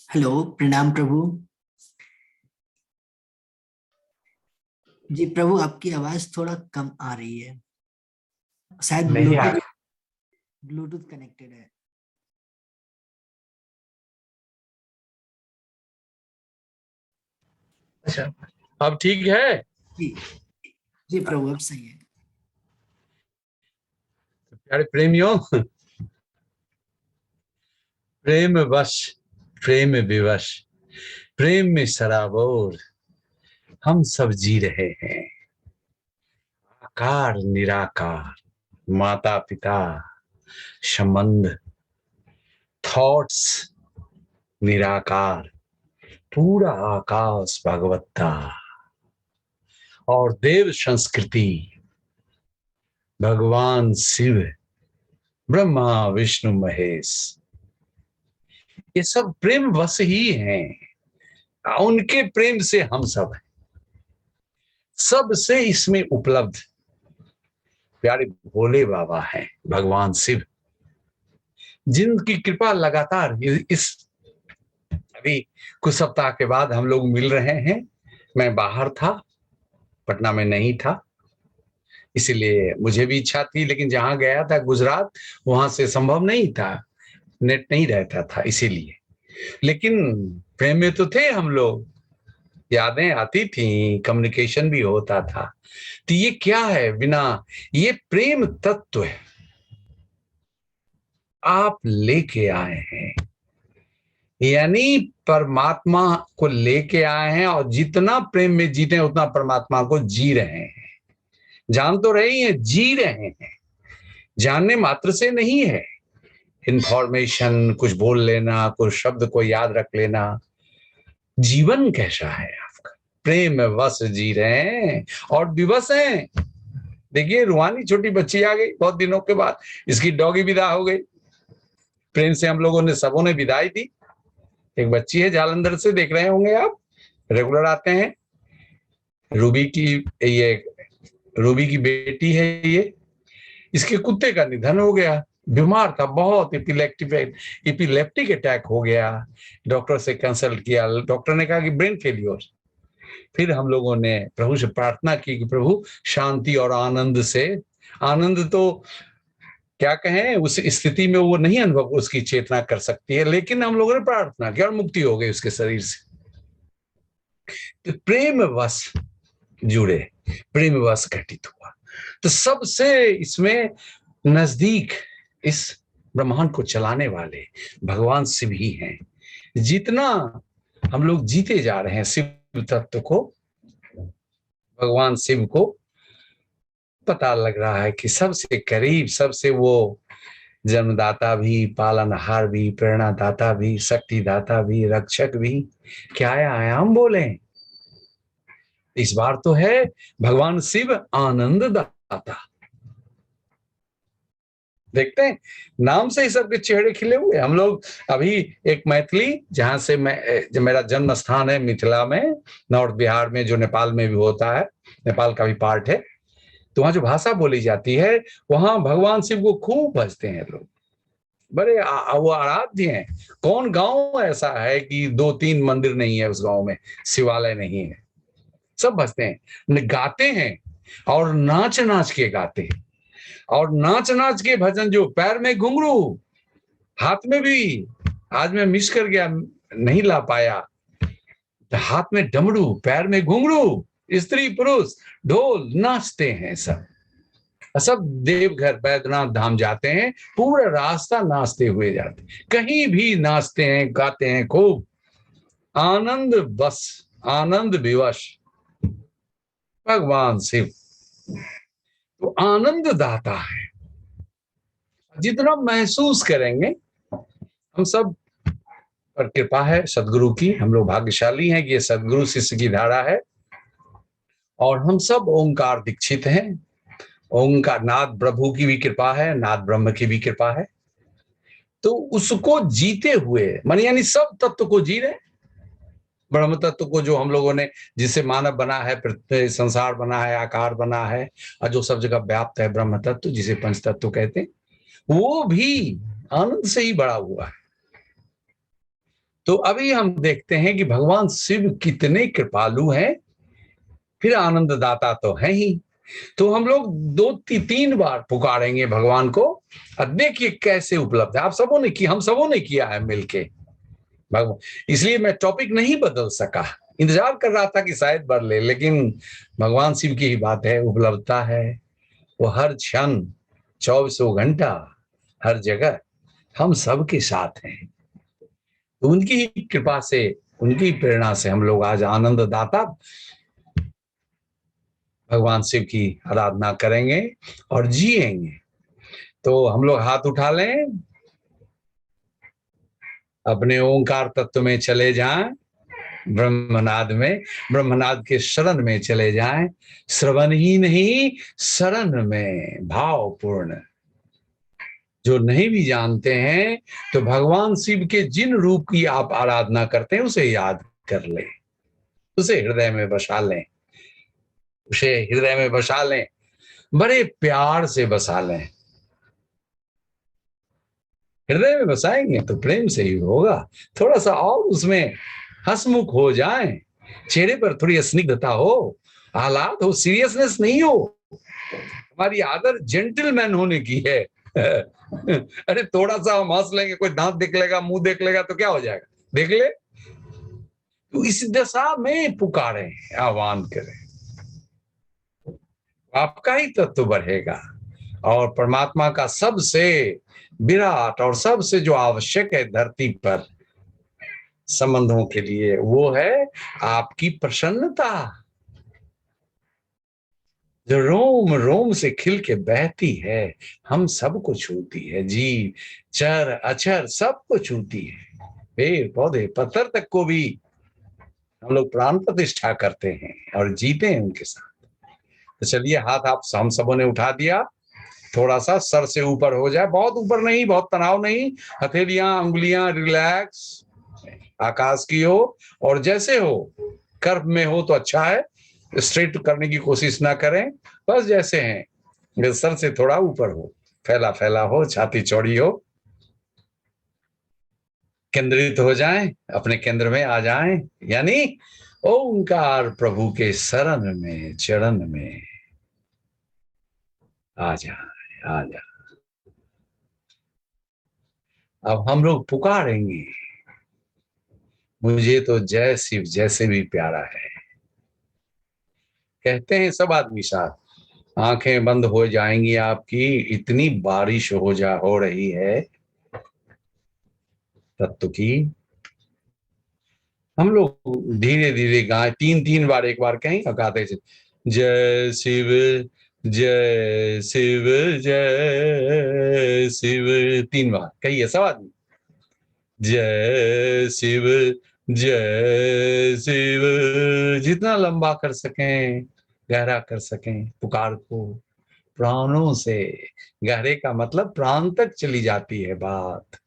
Hello, प्रणाम प्रभु। जी प्रभु, आपकी आवाज थोड़ा कम आ रही है। शायद नहीं आ ब्लूटूथ रही। ब्लूटूथ कनेक्टेड है। अच्छा, अब ठीक है। जी जी प्रभु, अब सही है। प्यारे प्रेमियों, प्रेम वश, प्रेम विवश, प्रेम में सराबोर हम सब जी रहे हैं। आकार निराकार, माता पिता संबंध, थॉट्स निराकार, पूरा आकाश भगवत्ता और देव संस्कृति, भगवान शिव, ब्रह्मा विष्णु महेश, ये सब प्रेम वश ही हैं। उनके प्रेम से हम सब हैं, सबसे इसमें उपलब्ध प्यारे भोले बाबा हैं, भगवान शिव, जिनकी कृपा लगातार इस अभी कुछ सप्ताह के बाद हम लोग मिल रहे हैं। मैं बाहर था, पटना में नहीं था, इसीलिए मुझे भी इच्छा थी, लेकिन जहां गया था गुजरात, वहां से संभव नहीं था, नेट नहीं रहता था इसीलिए। लेकिन प्रेम में तो थे हम लोग, यादें आती थी, कम्युनिकेशन भी होता था। तो ये क्या है? बिना, ये प्रेम तत्व है, आप लेके आए हैं, यानी परमात्मा को लेके आए हैं, और जितना प्रेम में जीते हैं उतना परमात्मा को जी रहे हैं। जान तो रहे ही हैं, जी रहे हैं। जानने मात्र से नहीं है, इंफॉर्मेशन कुछ बोल लेना, कुछ शब्द को याद रख लेना। जीवन कैसा है आपका? प्रेम वश जी रहे हैं और विवश हैं। देखिए, रूहानी छोटी बच्ची आ गई बहुत दिनों के बाद, इसकी डॉगी विदा हो गई। प्रेम से हम लोगों ने, सबों ने विदाई दी। एक बच्ची है जालंधर से, देख रहे होंगे आप, रेगुलर आते हैं। रूबी की, ये रूबी की बेटी है ये। इसके कुत्ते का निधन हो गया, बीमार था बहुत, इपिलेप्टिक अटैक हो गया। डॉक्टर से कंसल्ट किया, डॉक्टर ने कहा कि ब्रेन फेलियर। फिर हम लोगों ने प्रभु से प्रार्थना की कि प्रभु शांति और आनंद से, आनंद तो क्या कहें, उस स्थिति में वो नहीं अनुभव, उसकी चेतना कर सकती है, लेकिन हम लोगों ने प्रार्थना की और मुक्ति हो गई उसके शरीर से। तो प्रेम वश जुड़े, प्रेम वश घटित हुआ। तो सबसे इसमें नजदीक इस ब्रह्मांड को चलाने वाले भगवान शिव ही हैं। जितना हम लोग जीते जा रहे हैं शिव तत्व को, भगवान शिव को, पता लग रहा है कि सबसे करीब, सबसे वो जन्मदाता भी, पालनहार भी, प्रेरणादाता भी, शक्तिदाता भी, रक्षक भी, क्या आयाम बोले। इस बार तो है भगवान शिव आनंद दाता। देखते हैं, नाम से ही सबके चेहरे खिले हुए। हम लोग अभी एक मैथिली, जहां से मैं, जब मेरा जन्म स्थान है मिथिला में, नॉर्थ बिहार में, जो नेपाल में भी होता है, नेपाल का भी पार्ट है, तो वहां जो भाषा बोली जाती है, वहां भगवान शिव को खूब भजते हैं लोग, बड़े वो आराध्य हैं। कौन गांव ऐसा है कि 2-3 मंदिर नहीं है उस गांव में, शिवालय नहीं है? सब भजते हैं, गाते हैं, और नाच नाच के गाते हैं। और नाच नाच के भजन, जो पैर में घुंघरू, हाथ में भी, आज मैं मिस कर गया, नहीं ला पाया, हाथ में डमरू, पैर में घुंघरू, स्त्री पुरुष ढोल, नाचते हैं सब। सब देवघर बैद्यनाथ धाम जाते हैं, पूरा रास्ता नाचते हुए जाते हैं, कहीं भी नाचते हैं, गाते हैं खूब, आनंद बस, आनंद विवश भगवान शिव तो आनंद दाता है। जितना महसूस करेंगे, हम सब पर कृपा है सदगुरु की, हम लोग भाग्यशाली हैं कि ये सदगुरु शिष्य की धारा है, और हम सब ओंकार दीक्षित हैं। ओंकार, नाद प्रभु की भी कृपा है, नाद ब्रह्म की भी कृपा है। तो उसको जीते हुए मन, यानी सब तत्व को जी रहे, ब्रह्म तत्व को, जो हम लोगों ने, जिससे मानव बना है, पृथ्वी संसार बना है, आकार बना है, और जो सब जगह व्याप्त है, ब्रह्म तत्व जिसे पंच तत्व कहते हैं, वो भी आनंद से ही बड़ा हुआ है। तो अभी हम देखते हैं कि भगवान शिव कितने कृपालु हैं, फिर आनंददाता तो है ही। तो हम लोग 2-3 बार पुकारेंगे भगवान को, और देखिए कैसे उपलब्ध है। आप सबों ने किया, हम सबों ने किया है मिलके भगवान। इसलिए मैं टॉपिक नहीं बदल सका, इंतजार कर रहा था कि शायद बदले, लेकिन भगवान शिव की ही बात है, उपलब्धता है। वो हर क्षण 24 घंटा हर जगह हम सबके साथ हैं। तो उनकी ही कृपा से, उनकी प्रेरणा से हम लोग आज आनंददाता भगवान शिव की आराधना करेंगे और जिएंगे। तो हम लोग हाथ उठा लें, अपने ओंकार तत्व में चले जाएं, ब्रह्मनाद में, ब्रह्मनाद के शरण में चले जाएं। श्रवण ही नहीं, शरण में भावपूर्ण। जो नहीं भी जानते हैं तो भगवान शिव के जिन रूप की आप आराधना करते हैं उसे याद कर लें, उसे हृदय में बसा लें, उसे हृदय में बसा लें, बड़े प्यार से बसा लें। हृदय में बसाएंगे तो प्रेम से ही होगा। थोड़ा सा और उसमें हंसमुख हो जाएं, चेहरे पर थोड़ी स्निग्धता हो, हालात हो, सीरियसनेस नहीं हो। हमारी आदत जेंटलमैन होने की है। अरे थोड़ा सा हम हंस लेंगे, कोई दांत देख लेगा, मुंह देख लेगा तो क्या हो जाएगा, देख ले। तो इस दशा में पुकारें, आह्वान करें, आपका ही तत्व बढ़ेगा। और परमात्मा का सबसे विराट और सबसे जो आवश्यक है धरती पर संबंधों के लिए, वो है आपकी प्रसन्नता, जो रोम रोम से खिल के बहती है, हम सबको छूती है। जीव चर अचर सबको छूती है, पेड़ पौधे पत्थर तक को भी हम लोग प्राण प्रतिष्ठा करते हैं और जीते हैं उनके साथ। तो चलिए, हाथ आप हम सबों ने उठा दिया, थोड़ा सा सर से ऊपर हो जाए, बहुत ऊपर नहीं, बहुत तनाव नहीं, हथेलियां उंगलियां रिलैक्स आकाश की हो, और जैसे हो, कर्व में हो तो अच्छा है, स्ट्रेट करने की कोशिश ना करें, बस जैसे हैं, सर से थोड़ा ऊपर हो, फैला फैला हो, छाती चौड़ी हो, केंद्रित हो जाएं, अपने केंद्र में आ जाएं, यानी ओंकार प्रभु के शरण में, चरण में आ जाए, आ जाए। अब हम लोग पुकारेंगे, मुझे तो जय शिव जैसे भी प्यारा है। कहते हैं सब आदमी साथ, आंखें बंद हो जाएंगी आपकी, इतनी बारिश हो रही है तत्व की। हम लोग धीरे धीरे गाएं, 3-3 बार, एक बार कहीं गाते थे, जय शिव जय शिव जय शिव, 3 बार कहिए सब आदमी, जय शिव जय शिव। जितना लंबा कर सकें, गहरा कर सकें पुकार को, प्राणों से। गहरे का मतलब प्राण तक चली जाती है बात,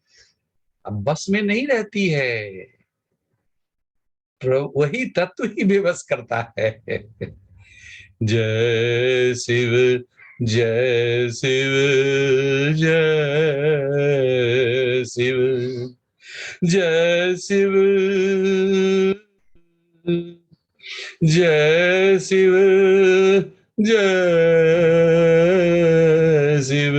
अब बस में नहीं रहती है, वही तत्व ही बेबस करता है। जय शिव जय शिव जय शिव, जय शिव जय शिव जय शिव।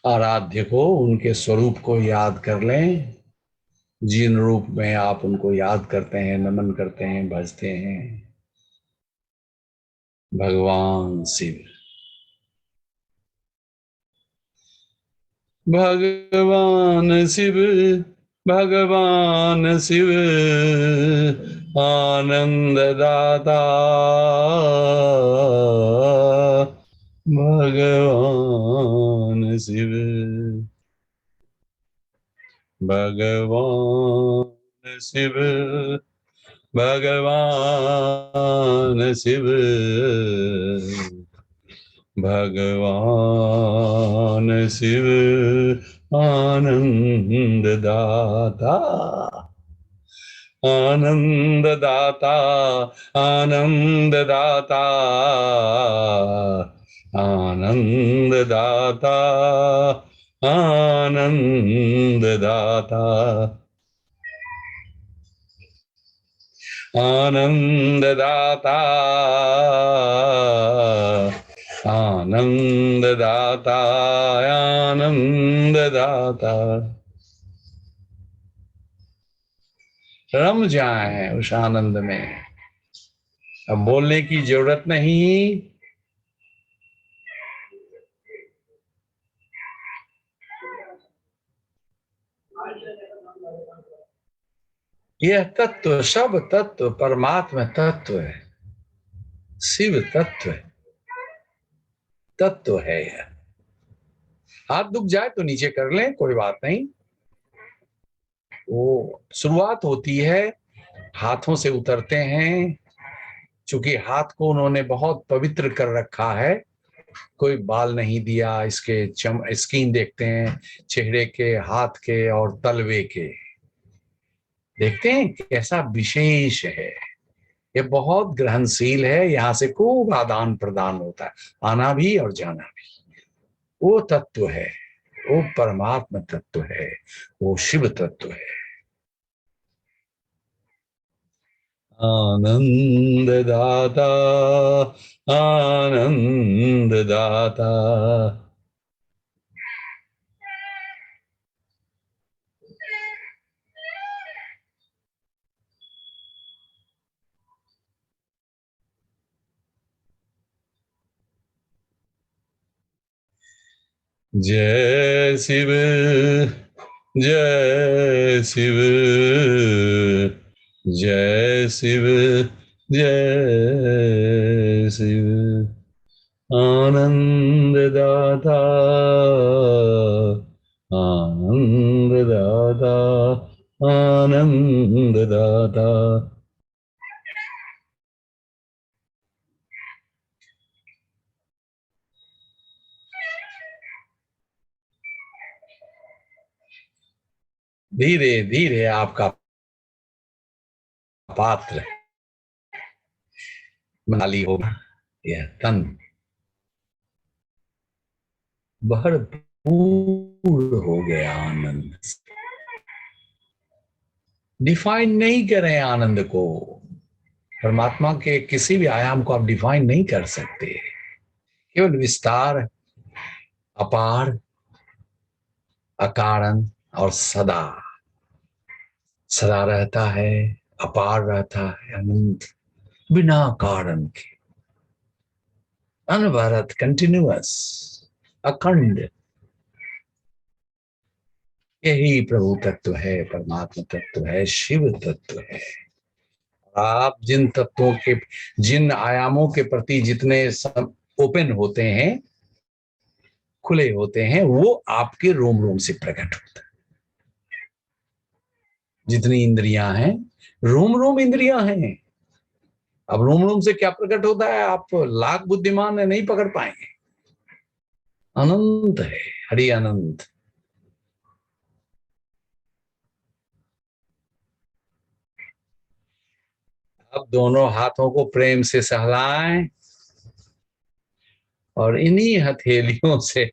आराध्य को, उनके स्वरूप को याद कर लें, जिन रूप में आप उनको याद करते हैं, नमन करते हैं, भजते हैं। भगवान शिव, भगवान शिव, भगवान शिव, आनंद दाता भगवान शिव, भगवान शिव, भगवान शिव, भगवान शिव, आनंद दाता, आनंद दाता, आनंद दाता, आनंद दाता, आनंद दाता, आनंद दाता, आनंद दाता, आनंद दाता। रम जाए उस आनंद में, अब बोलने की जरूरत नहीं। यह तत्व, सब तत्व परमात्मा तत्व है, शिव तत्व है, तत्व है यह। हाथ दुख जाए तो नीचे कर लें, कोई बात नहीं। वो शुरुआत होती है, हाथों से उतरते हैं। चूंकि हाथ को उन्होंने बहुत पवित्र कर रखा है, कोई बाल नहीं दिया, इसके स्किन देखते हैं, चेहरे के, हाथ के और तलवे के देखते हैं कैसा विशेष है। ये बहुत ग्रहणशील है, यहाँ से खूब आदान प्रदान होता है, आना भी और जाना भी। वो तत्व है, वो परमात्मा तत्व है, वो शिव तत्व है। आनंद दाता, आनंद दाता। जय शिव, जय शिव, जय शिव, जय शिव। आनंद दाता, आनंद दाता, आनंद दाता। धीरे धीरे आपका पात्र खाली होगा, यह तन भरपूर हो गया आनंद। डिफाइन नहीं करें आनंद को, परमात्मा के किसी भी आयाम को आप डिफाइन नहीं कर सकते। केवल विस्तार, अपार, अकारण और सदा, सदा रहता है, अपार रहता है, अनंत, बिना कारण के, अनवरत, कंटिन्यूअस, अखंड। यही प्रभु तत्व है, परमात्मा तत्व है, शिव तत्व है। आप जिन तत्वों के, जिन आयामों के प्रति जितने ओपन होते हैं, खुले होते हैं, वो आपके रोम रोम से प्रकट होता है। जितनी इंद्रियां हैं, रोम रोम इंद्रियां हैं। अब रोम रोम से क्या प्रकट होता है, आप लाख बुद्धिमान है, नहीं पकड़ पाएंगे। अनंत है, हरि अनंत। अब दोनों हाथों को प्रेम से सहलाएं और इन्हीं हथेलियों से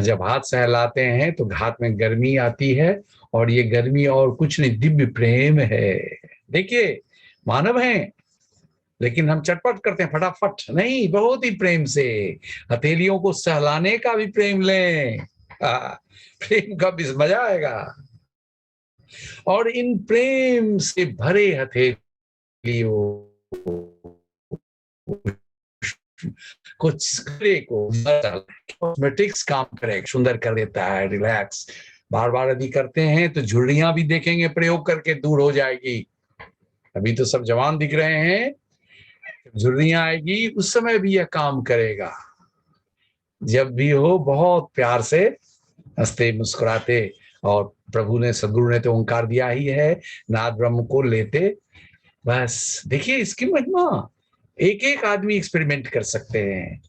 जब हाथ सहलाते हैं तो हाथ में गर्मी आती है, और ये गर्मी और कुछ नहीं, दिव्य प्रेम है। देखिए, मानव हैं लेकिन हम चटपट करते हैं, फटाफट नहीं, बहुत ही प्रेम से। हथेलियों को सहलाने का भी प्रेम लें, प्रेम का भी मजा आएगा। और इन प्रेम से भरे हथेलियों कुछ को कॉस्मेटिक्स काम करेगा, सुंदर कर देता है, रिलैक्स। बार बार यदि करते हैं तो झुर्रियां भी देखेंगे प्रयोग करके दूर हो जाएगी। अभी तो सब जवान दिख रहे हैं, झुर्रियां आएगी उस समय भी यह काम करेगा। जब भी हो बहुत प्यार से हंसते मुस्कुराते, और प्रभु ने, सदगुरु ने तो ओंकार दिया ही है, नाद ब्रह्म को लेते। बस देखिए इसकी महिमा, एक एक आदमी एक्सपेरिमेंट कर सकते हैं,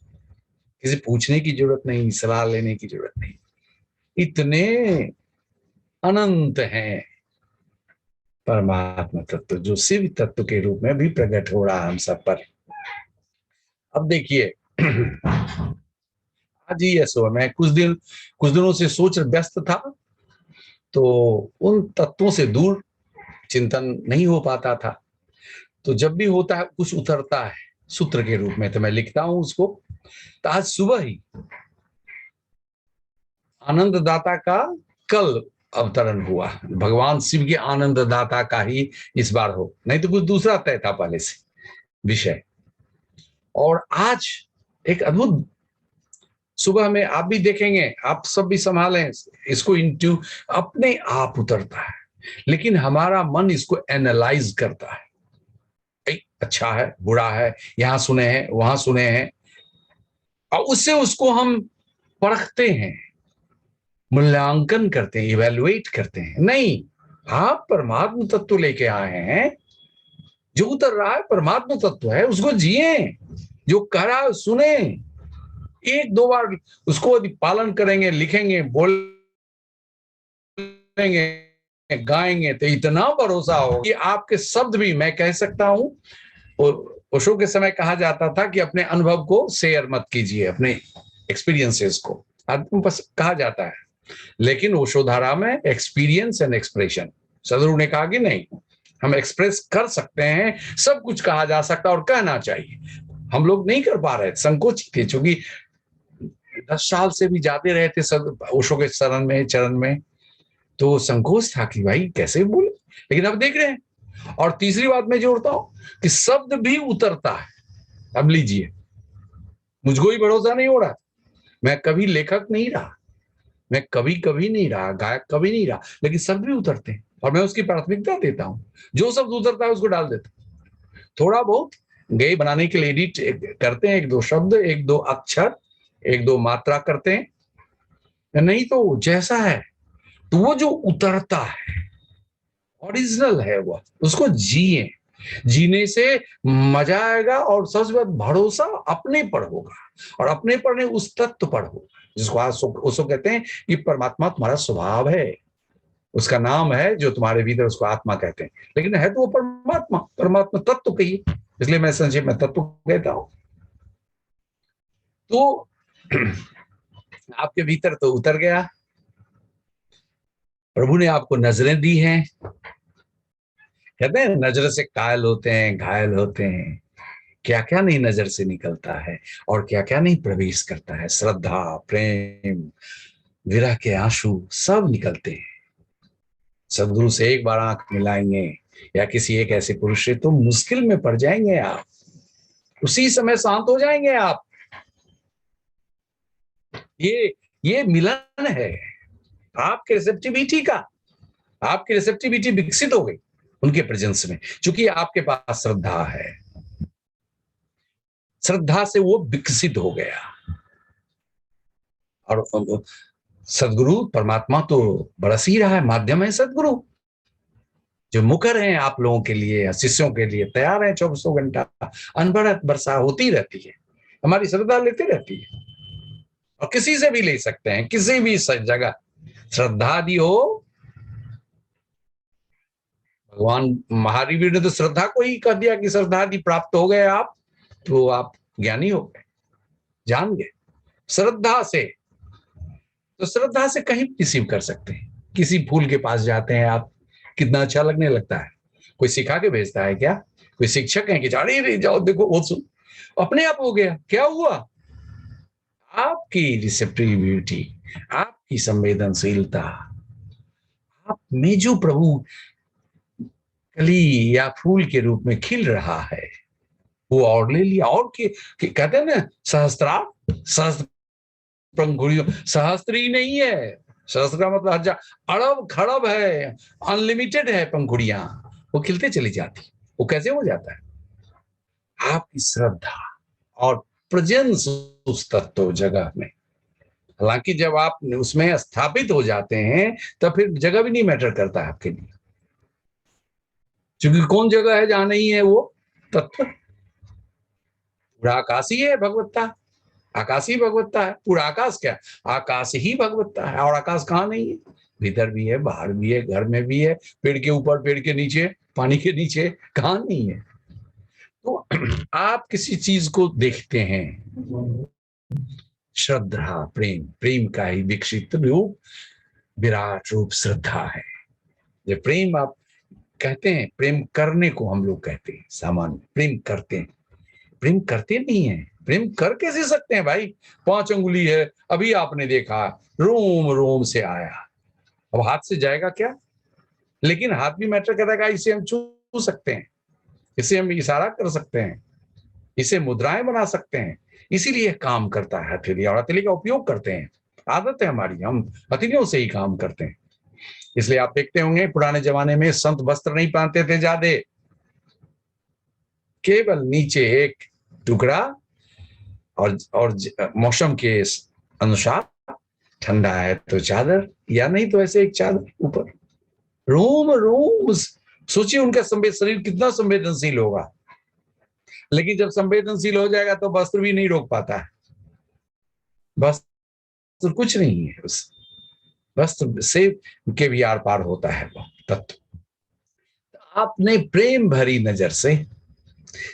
किसी पूछने की जरूरत नहीं, सलाह लेने की जरूरत नहीं। इतने अनंत हैं परमात्मा तत्व, जो शिव तत्व के रूप में भी प्रकट हो रहा है हम सब पर। अब देखिए, आज ही ऐसा हुआ, मैं कुछ दिनों से सोच व्यस्त था, तो उन तत्वों से दूर चिंतन नहीं हो पाता था। तो जब भी होता है कुछ उतरता है सूत्र के रूप में, तो मैं लिखता हूं उसको। तो आज सुबह ही आनंददाता का कल अवतरण हुआ, भगवान शिव के आनंददाता का ही इस बार हो, नहीं तो कुछ दूसरा तय था पहले से विषय। और आज एक अद्भुत सुबह में आप भी देखेंगे, आप सब भी संभालें इसको, इंटू अपने आप उतरता है, लेकिन हमारा मन इसको एनालाइज करता है, अच्छा है बुरा है, यहां सुने हैं वहां सुने हैं, और उससे उसको हम परखते हैं, मूल्यांकन करते हैं, इवेलुएट करते हैं। नहीं, आप परमात्म तत्व लेके आए हैं, जो उतर रहा है परमात्म तत्व है, उसको जिए, जो कह रहा है सुने, एक दो बार उसको यदि पालन करेंगे, लिखेंगे, बोलेंगे, गाएंगे, तो इतना भरोसा हो कि आपके शब्द भी, मैं कह सकता हूं, ओशो के समय कहा जाता था कि अपने अनुभव को शेयर मत कीजिए, अपने एक्सपीरियंसेस को आदमी बस कहा जाता है, लेकिन ओशो धारा में एक्सपीरियंस एंड एक्सप्रेशन, सदगुरु ने कहा कि नहीं, हम एक्सप्रेस कर सकते हैं, सब कुछ कहा जा सकता और कहना चाहिए। हम लोग नहीं कर पा रहे, संकोच थे, चूंकि 10 साल से भी ज्यादा रहे थे ओशो के शरण में, चरण में, तो संकोच था कि भाई कैसे बोले, लेकिन अब देख रहे हैं। और तीसरी बात मैं जोड़ता हूं कि शब्द भी उतरता है। अब लीजिए, मुझको ही भरोसा नहीं हो रहा, मैं कभी लेखक नहीं रहा, मैं कभी नहीं रहा, गायक कभी नहीं रहा, लेकिन शब्द भी उतरते हैं और मैं उसकी प्राथमिकता देता हूं। जो शब्द उतरता है उसको डाल देता हूं। थोड़ा बहुत गए बनाने के लिए एडिट करते हैं, एक दो शब्द, एक दो अक्षर, एक दो मात्रा करते हैं, नहीं तो जैसा है, तो वो जो उतरता है ओरिजिनल है, वो उसको जिए, जीने से मजा आएगा, और सबसे बात भरोसा अपने पर होगा, और अपने पर नहीं उस तत्व पर होगा, जिसको आज उसको कहते हैं कि परमात्मा तुम्हारा स्वभाव है, उसका नाम है जो तुम्हारे भीतर, उसको आत्मा कहते हैं, लेकिन है तो वो परमात्मा, परमात्मा तत्व कहिए, इसलिए मैं संक्षेप में तत्व कहता हूं। तो आपके भीतर तो उतर गया, प्रभु ने आपको नजरें दी हैं, कहते हैं नजर से कायल होते हैं, घायल होते हैं, क्या क्या नहीं नजर से निकलता है और क्या क्या नहीं प्रवेश करता है, श्रद्धा, प्रेम, विरह के आंसू सब निकलते हैं। सदगुरु से एक बार आंख मिलाएंगे या किसी एक ऐसे पुरुष से, तो मुश्किल में पड़ जाएंगे आप, उसी समय शांत हो जाएंगे आप। ये मिलन है आपके रिसेप्टिविटी का, आपकी रिसेप्टिविटी विकसित हो गई उनके प्रेजेंस में, क्योंकि आपके पास श्रद्धा है, श्रद्धा से वो विकसित हो गया। और सदगुरु परमात्मा तो बरस ही रहा है, माध्यम है सदगुरु, जो मुखर हैं आप लोगों के लिए, शिष्यों के लिए तैयार है, 24 घंटा अनवरत वर्षा होती रहती है, हमारी श्रद्धा लेते रहती है, और किसी से भी ले सकते हैं, किसी भी जगह श्रद्धा दी हो। भगवान महावीर ने तो श्रद्धा को ही कह दिया कि श्रद्धा दी प्राप्त हो गए आप, तो आप ज्ञानी हो गए, जान गए श्रद्धा से। तो श्रद्धा से कहीं रिसीव कर सकते हैं, किसी फूल के पास जाते हैं आप, कितना अच्छा लगने लगता है, कोई सिखा के भेजता है क्या, कोई शिक्षक है कि अरे जाओ देखो वो सुन, अपने आप हो गया। क्या हुआ? आपकी रिसेप्टिविटी, आपकी संवेदनशीलता, आप में जो प्रभु कली या फूल के रूप में खिल रहा है, वो और ले लिया। और कहते हैं ना सहस्त्र पंखुड़ियों, सहस्त्री नहीं है, सहस्त्र का मतलब हजार, अरब खरब है, अनलिमिटेड है पंखुड़ियां, वो खिलते चली जाती। वो कैसे हो जाता है? आपकी श्रद्धा और प्रेजेंस उस तत्व जगह में। हालांकि जब आप उसमें स्थापित हो जाते हैं तब फिर जगह भी नहीं मैटर करता है आपके लिए, क्योंकि कौन जगह है जहां नहीं है वो तत्व? पूरा आकाश ही है भगवत्ता, आकाश ही भगवत्ता है, पूरा आकाश क्या, आकाश ही भगवत्ता है। और आकाश कहाँ नहीं है? भीतर भी है, बाहर भी है, घर में भी है, पेड़ के ऊपर, पेड़ के नीचे, पानी के नीचे, कहाँ नहीं है? तो आप किसी चीज को देखते हैं, श्रद्धा, प्रेम, प्रेम का ही विकसित रूप, विराट रूप श्रद्धा है। ये प्रेम आप कहते हैं, प्रेम करने को हम लोग कहते हैं सामान्य, प्रेम करते हैं, प्रेम करते नहीं है। प्रेम कर कैसे सकते हैं भाई? 5 अंगुली है, अभी आपने देखा, रोम रोम से आया, अब हाथ से जाएगा क्या? लेकिन हाथ भी मैटर करेगा, इसे हम छू सकते हैं, इसे हम इशारा कर सकते हैं, इसे मुद्राएं बना सकते हैं, इसीलिए काम करता है हथेली, और हथेली का उपयोग करते हैं। आदत है हमारी, हम हथेलियों से ही काम करते हैं। इसलिए आप देखते होंगे पुराने जमाने में संत वस्त्र नहीं पहनते थे ज्यादा, केवल नीचे एक टुकड़ा, और मौसम के अनुसार ठंडा है तो चादर, या नहीं तो ऐसे एक चादर ऊपर। रोम रोम, सोचिए उनका शरीर कितना संवेदनशील होगा। लेकिन जब संवेदनशील हो जाएगा तो वस्त्र भी नहीं रोक पाता है, वस्त्र कुछ नहीं है, उस वस्त्र से के भी आर पार होता है वो तत्व। आपने प्रेम भरी नजर से,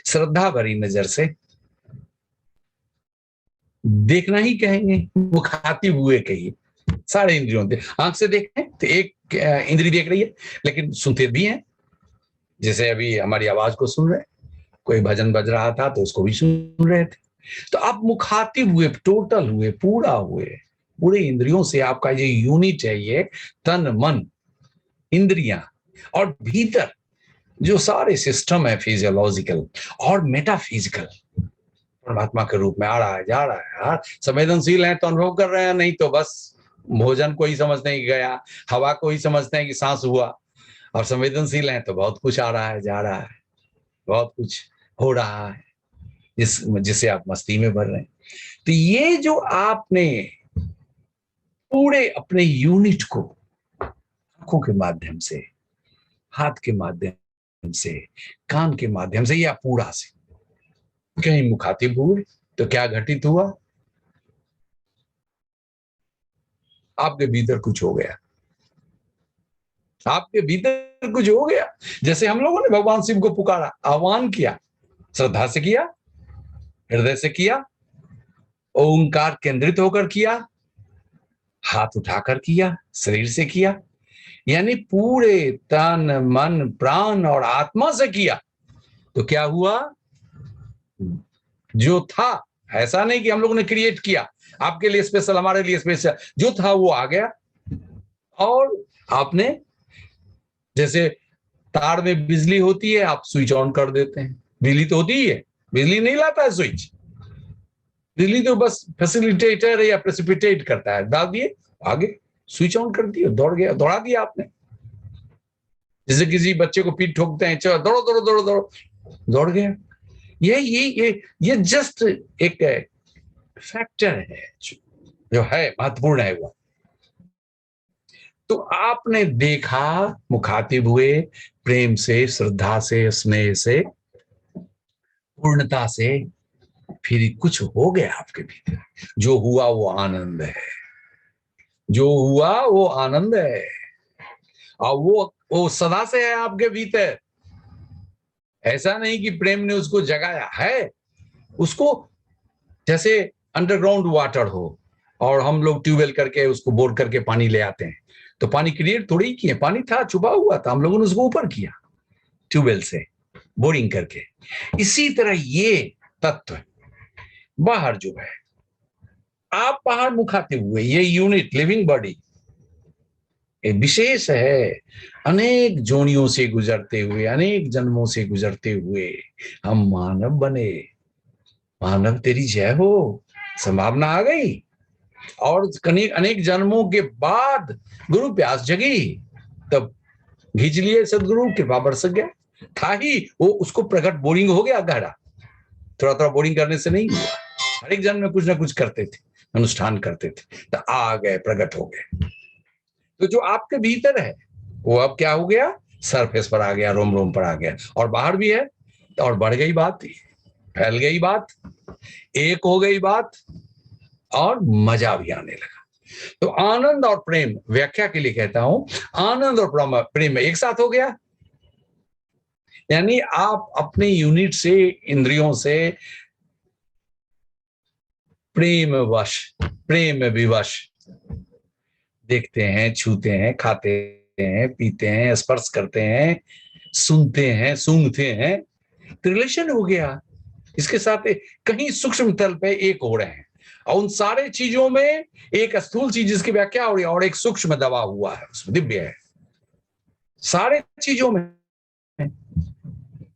श्रद्धा भरी नजर से देखना ही कहेंगे, मुखातिब हुए कहिए, सारे इंद्रियों से। आंख से देखें तो एक इंद्री देख रही है, लेकिन सुनते भी हैं, जैसे अभी हमारी आवाज को सुन रहे, कोई भजन बज रहा था तो उसको भी सुन रहे थे। तो आप मुखातिब हुए, टोटल हुए, पूरा हुए, पूरे इंद्रियों से। आपका ये यूनिट है, ये तन मन इंद्रियां, और भीतर जो सारे सिस्टम है फिजियोलॉजिकल और मेटाफिजिकल, परमात्मा के रूप में आ रहा है, जा रहा है। हाँ, संवेदनशील है तो अनुभव कर रहे हैं, नहीं तो बस भोजन को ही समझने की गया, हवा को ही समझते हैं कि सांस हुआ। और संवेदनशील है तो बहुत कुछ आ रहा है, जा रहा है, बहुत कुछ हो रहा है, जिससे आप मस्ती में भर रहे हैं। तो ये जो आपने पूरे अपने यूनिट को आंखों के माध्यम से, हाथ के माध्यम से, कान के माध्यम से, या पूरा से कहीं मुखातिब हुए तो क्या घटित हुआ? आपके भीतर कुछ हो गया, आपके भीतर कुछ हो गया। जैसे हम लोगों ने भगवान शिव को पुकारा, आह्वान किया, श्रद्धा से किया, हृदय से किया, ओंकार केंद्रित होकर किया, हाथ उठाकर किया, शरीर से किया, यानी पूरे तन मन प्राण और आत्मा से किया। तो क्या हुआ? जो था, ऐसा नहीं कि हम लोगों ने क्रिएट किया आपके लिए स्पेशल, हमारे लिए स्पेशल, जो था वो आ गया। और आपने, जैसे तार में बिजली होती है, आप स्विच ऑन कर देते हैं, बिजली तो होती ही है, बिजली नहीं लाता है स्विच, बिजली तो बस फैसिलिटेटर या प्रेसिपिटेट करता है, डाल दिए आगे, स्विच ऑन कर दिया, दौड़ गया, दौड़ा दिया आपने। जैसे किसी बच्चे को पीठ ठोकते हैं, चलो दौड़ो दौड़ो दौड़ो दौड़ो, दौड़ गया। ये जस्ट एक फैक्टर है जो है महत्वपूर्ण है वो। तो आपने देखा, मुखातिब हुए, प्रेम से, श्रद्धा से, स्नेह से, पूर्णता से, फिर कुछ हो गया आपके भीतर। जो हुआ वो आनंद है, जो हुआ वो आनंद है, और वो सदा से है आपके भीतर। ऐसा नहीं कि प्रेम ने उसको जगाया है, उसको जैसे अंडरग्राउंड वाटर हो और हम लोग ट्यूबवेल करके उसको बोर करके पानी ले आते हैं, तो पानी क्रिएट थोड़ी किए, पानी था, छुपा हुआ था, हम लोगों ने उसको ऊपर किया ट्यूबवेल से बोरिंग करके। इसी तरह ये तत्व बाहर जो है, आप बाहर मुखातिब हुए, ये यूनिट लिविंग बॉडी विशेष है, अनेक जोनियों से गुजरते हुए, अनेक जन्मों से गुजरते हुए हम मानव बने। मानव तेरी जय हो, संभावना आ गई। और अनेक जन्मों के बाद गुरु प्यास जगी, तब खींच लिए सदगुरु, कृपा बरस गया। था ही वो, उसको प्रकट बोरिंग हो गया गहरा, थोड़ा थोड़ा बोरिंग करने से नहीं हुआ। हर एक जन्म में कुछ ना कुछ करते थे, अनुष्ठान करते थे, तो आ गए, प्रकट हो गए। तो जो आपके भीतर है वो अब क्या हो गया? सरफेस पर आ गया, रोम रोम पर आ गया, और बाहर भी है। और बढ़ गई बात, फैल गई बात, एक हो गई बात, और मजा भी आने लगा। तो आनंद और प्रेम, व्याख्या के लिए कहता हूं, आनंद और प्रेम एक साथ हो गया। यानी आप अपने यूनिट से, इंद्रियों से प्रेम विवश देखते हैं, छूते हैं, खाते हैं, पीते हैं, स्पर्श करते हैं, सुनते हैं, सूंघते हैं, तो रिलेशन हो गया। इसके साथ कहीं सूक्ष्म तल पे एक हो रहे हैं, और उन सारे चीजों में एक स्थूल चीज जिसकी व्याख्या हो रही है और एक सूक्ष्म दबा हुआ है, उसमें दिव्य है। सारे चीजों में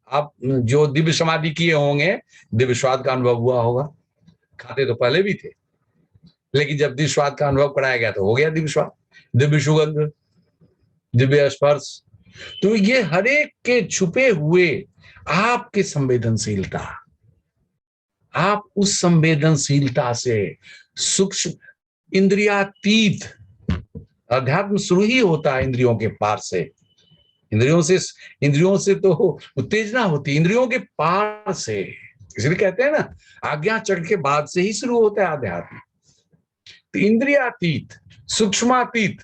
आप जो दिव्य समाधि किए होंगे, दिव्य स्वाद का अनुभव हुआ होगा। खाते तो पहले भी थे, लेकिन जब दिव्य स्वाद का अनुभव कराया गया तो हो गया दिव्य स्वाद, दिव्य सुगंध, दिव्य स्पर्श। तो ये हरेक के छुपे हुए आपके संवेदनशीलता, आप उस संवेदनशीलता से सूक्ष्म इंद्रियातीत, अध्यात्म शुरू ही होता है इंद्रियों के पार से। इंद्रियों से तो उत्तेजना होती है, इंद्रियों के पार से। इसलिए कहते हैं ना, आज्ञा चढ़ के बाद से ही शुरू होता है अध्यात्म। तो इंद्रियातीत, सूक्ष्मातीत,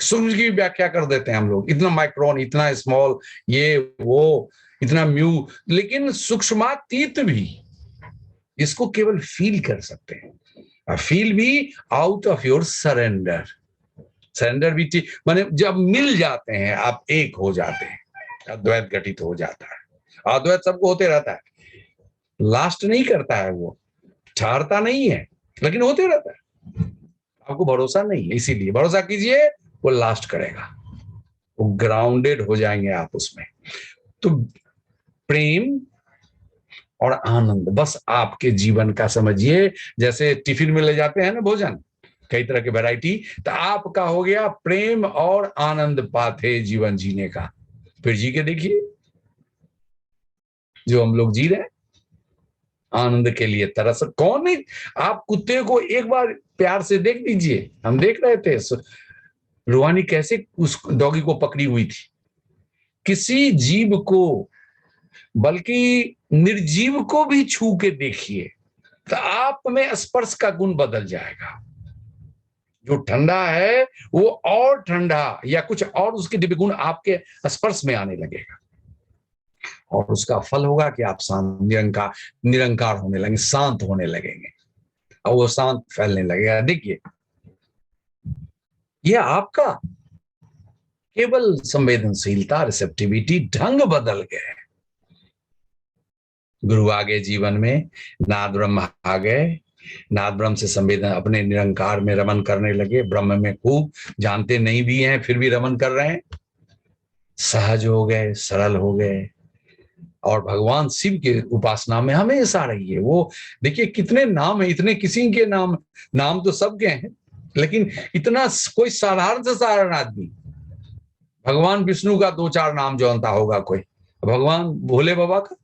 सूक्ष्म की व्याख्या कर देते हैं हम लोग, इतना माइक्रोन, इतना स्मॉल, ये वो, इतना म्यू, लेकिन सूक्ष्मातीत भी इसको केवल फील कर सकते हैं। फील भी out of your surrender. Surrender भी माने जब मिल जाते हैं आप, एक हो जाते हैं, अद्वैत घटित हो जाता है। अद्वैत सबको होते रहता है, लास्ट नहीं करता है, वो ठहरता नहीं है, लेकिन होते रहता है। आपको भरोसा नहीं है, इसीलिए भरोसा कीजिए, वो लास्ट करेगा, वो ग्राउंडेड हो जाएंगे आप उसमें। तो प्रेम और आनंद बस आपके जीवन का समझिए, जैसे टिफिन में ले जाते हैं ना भोजन, कई तरह की वैरायटी, तो आपका हो गया प्रेम और आनंद पाथे जीवन जीने का। फिर जी के देखिए, जो हम लोग जी रहे हैं, आनंद के लिए तरस। कौन नहीं, आप कुत्ते को एक बार प्यार से देख लीजिए, हम देख रहे थे रूहानी कैसे उस डॉगी को पकड़ी हुई थी। किसी जीव को, बल्कि निर्जीव को भी छू के देखिए, तो आप में स्पर्श का गुण बदल जाएगा। जो ठंडा है वो और ठंडा, या कुछ और उसके दिव्य गुण आपके स्पर्श में आने लगेगा, और उसका फल होगा कि आप निरंकार होने लगेंगे, शांत होने लगेंगे, और वो शांत फैलने लगेगा। देखिए, ये आपका केवल संवेदनशीलता, रिसेप्टिविटी, ढंग बदल गए। गुरु आ गए जीवन में, नाद ब्रह्म आ गए, नाद ब्रह्म से संवेदन अपने निरंकार में रमन करने लगे, ब्रह्म में खूब जानते नहीं भी हैं फिर भी रमन कर रहे हैं, सहज हो गए, सरल हो गए, और भगवान शिव के उपासना में हमेशा रहिए। वो देखिए कितने नाम है, इतने किसी के नाम तो सबके हैं, लेकिन इतना कोई साधारण से साधारण आदमी, भगवान विष्णु का 2-4 नाम जानता होगा कोई, भगवान भोले बाबा का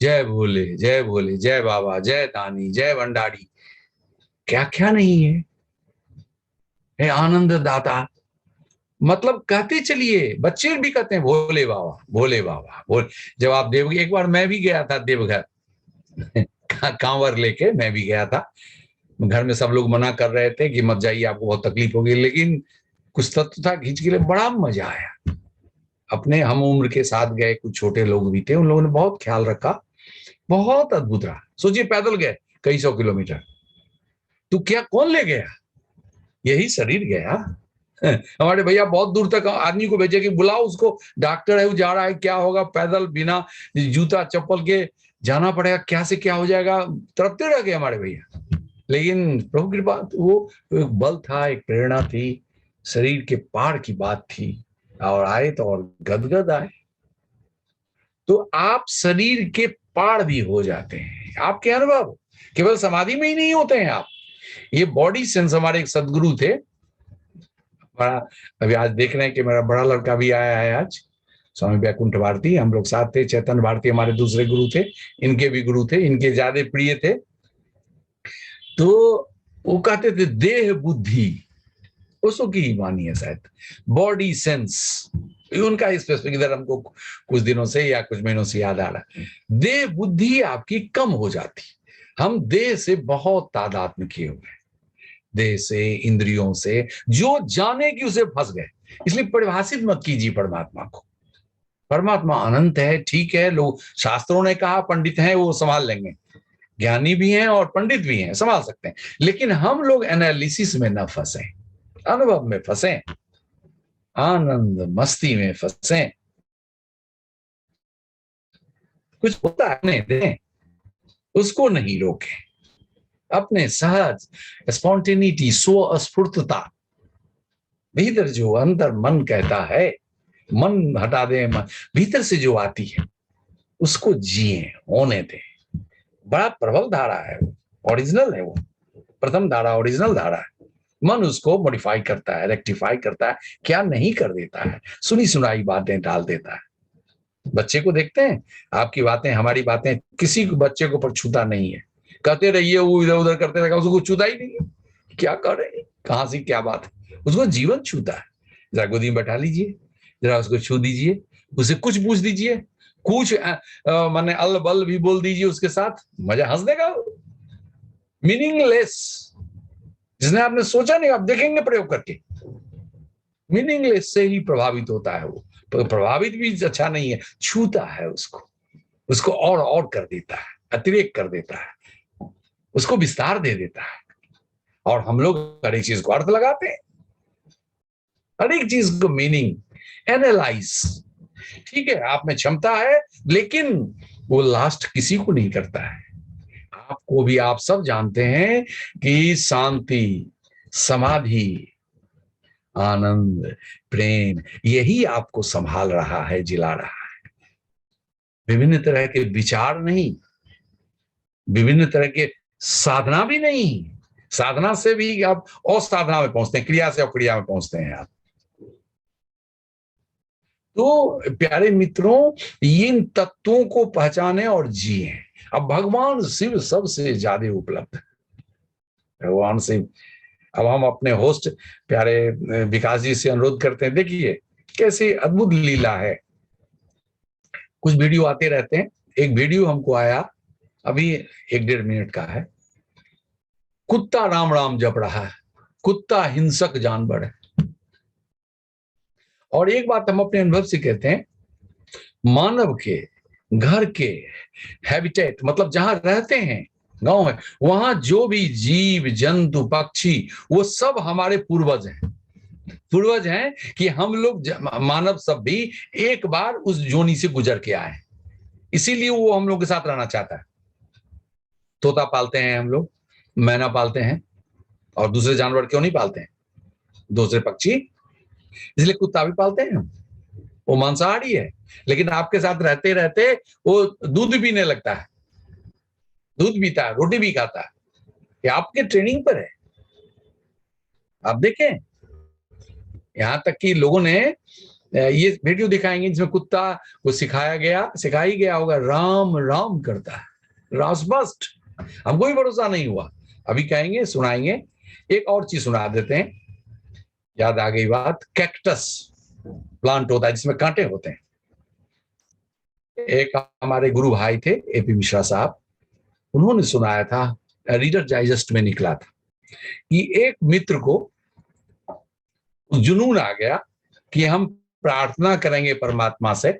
जय भोले, जय भोले, जय बाबा, जय दानी, जय भंडारी, क्या क्या नहीं है। हे आनंद दाता, मतलब कहते चलिए, बच्चे भी कहते हैं भोले बाबा, भोले बाबा, भोले। जब आप एक बार मैं भी गया था देवघर कांवर लेके, मैं भी गया था। घर में सब लोग मना कर रहे थे कि मत जाइए, आपको बहुत तकलीफ होगी, लेकिन कुछ तत्व था खींच के लिए, बड़ा मजा आया। अपने हम उम्र के साथ गए, कुछ छोटे लोग भी थे, उन लोगों ने बहुत ख्याल रखा, बहुत अद्भुत रहा। सोचिए पैदल गए कई 100 किलोमीटर, तो क्या कौन ले गया, यही शरीर गया। हमारे भैया बहुत दूर तक आदमी को भेजे कि बुलाओ उसको, डॉक्टर है, वो जा रहा है, क्या होगा, पैदल बिना जूता चप्पल के जाना पड़ेगा, क्या से क्या हो जाएगा, तड़पते रह गए हमारे भैया। लेकिन प्रभु की कृपा, वो एक बल था, एक प्रेरणा थी, शरीर के पार की बात थी, और आए तो और गदगद आए। तो आप शरीर के पार भी हो जाते हैं, आपके अनुभव केवल समाधि में ही नहीं होते हैं आप। ये बॉडी सेंस, हमारे एक सदगुरु थे, बड़ा, अभी आज देख रहे हैं कि मेरा बड़ा लड़का भी आया है आज, स्वामी वैकुंठ भारती, हम लोग साथ थे। चैतन्य भारती हमारे दूसरे गुरु थे, इनके भी गुरु थे, इनके ज्यादा प्रिय थे। तो वो कहते थे देह बुद्धि, उसको की वाणी है शायद, बॉडी सेंस, उनका स्पेसिफिक इधर हमको कुछ दिनों से या कुछ महीनों से याद आ रहा है। देह बुद्धि आपकी कम हो जाती, हम देह से बहुत तादात्म्य किए हुए, देह से, इंद्रियों से, जो जाने की उसे फंस गए। इसलिए परिभाषित मत कीजिए परमात्मा को, परमात्मा अनंत है, ठीक है, लोग शास्त्रों ने कहा, पंडित हैं वो संभाल लेंगे, ज्ञानी भी हैं और पंडित भी हैं, संभाल सकते हैं, लेकिन हम लोग एनालिसिस में न फंसे, अनुभव में फंसे, आनंद मस्ती में फंसे। कुछ होता है नहीं दें, उसको नहीं रोके, अपने सहज स्पॉन्टेनिटी, स्वस्फूर्तता, भीतर जो अंदर मन कहता है, मन हटा दे, मन भीतर से जो आती है उसको जिए, होने दे। बड़ा प्रबल धारा है वो, ओरिजिनल है वो, प्रथम धारा ओरिजिनल धारा है। मन उसको मॉडिफाई करता है, रेक्टिफाई करता है, क्या नहीं कर देता है, सुनी सुनाई बातें डाल देता है। बच्चे को देखते हैं, आपकी बातें हमारी बातें किसी बच्चे को पर छूता नहीं है, कहते रहिए वो इधर उधर करते रहेगा, उसको छूता ही नहीं है, क्या कर रहे हैं, कहां से क्या बात है, उसको जीवन छूता है। जरा गोदी में बैठा लीजिए, जरा उसको छू दीजिए, उसे कुछ पूछ दीजिए, कुछ माने अल बल भी बोल दीजिए उसके साथ, मजा हंस देगा। मीनिंगलेस, जिसने आपने सोचा नहीं, आप देखेंगे प्रयोग करके, मीनिंगलेस से ही प्रभावित होता है वो, प्रभावित भी अच्छा नहीं है, छूता है उसको, उसको और कर देता है, अतिरेक कर देता है, उसको विस्तार दे देता है। और हम लोग हर एक चीज को अर्थ लगाते हैं, हर एक चीज को मीनिंग एनालाइज। ठीक है, आप में क्षमता है, लेकिन वो लास्ट किसी को नहीं करता है। आपको भी, आप सब जानते हैं कि शांति, समाधि, आनंद, प्रेम, यही आपको संभाल रहा है, जिला रहा है। विभिन्न तरह के विचार नहीं, विभिन्न तरह के साधना भी नहीं, साधना से भी आप असाधना में पहुंचते हैं, क्रिया से अक्रिया में पहुंचते हैं आप। तो प्यारे मित्रों, इन तत्वों को पहचाने और जिए। अब भगवान शिव सबसे ज्यादा उपलब्ध है, भगवान शिव। अब हम अपने होस्ट प्यारे विकास जी से अनुरोध करते हैं, देखिए कैसी अद्भुत लीला है। कुछ वीडियो आते रहते हैं, एक वीडियो हमको आया अभी 1-1.5 मिनट का है, कुत्ता राम राम जप रहा है, कुत्ता हिंसक जानवर है। और एक बात हम अपने अनुभव से कहते हैं, मानव के घर के हैबिटेट, मतलब जहां रहते हैं, गांव है, वहां जो भी जीव जंतु पक्षी, वो सब हमारे पूर्वज हैं। पूर्वज हैं कि हम लोग मानव सब भी एक बार उस जोनी से गुजर के आए, इसीलिए वो हम लोग के साथ रहना चाहता है। तोता पालते हैं हम लोग, मैना पालते हैं, और दूसरे जानवर क्यों नहीं पालते हैं, दूसरे पक्षी, इसलिए कुत्ता भी पालते हैं हम। वो मांसाहारी है, लेकिन आपके साथ रहते रहते वो दूध पीने लगता है, दूध पीता है, रोटी भी खाता है, ये आपके ट्रेनिंग पर है। आप देखें, यहां तक कि लोगों ने ये वीडियो दिखाएंगे जिसमें कुत्ता को सिखाया ही गया होगा, राम राम करता है, रासबस्ट। हमको भी भरोसा नहीं हुआ, अभी कहेंगे, सुनाएंगे। एक और चीज सुना देते हैं, याद आ गई बात, कैक्टस प्लांट होता है जिसमें कांटे होते हैं। एक हमारे गुरु भाई थे एपी मिश्रा साहब, उन्होंने सुनाया था, रीडर डाइजेस्ट में निकला था, कि एक मित्र को जुनून आ गया कि हम प्रार्थना करेंगे परमात्मा से।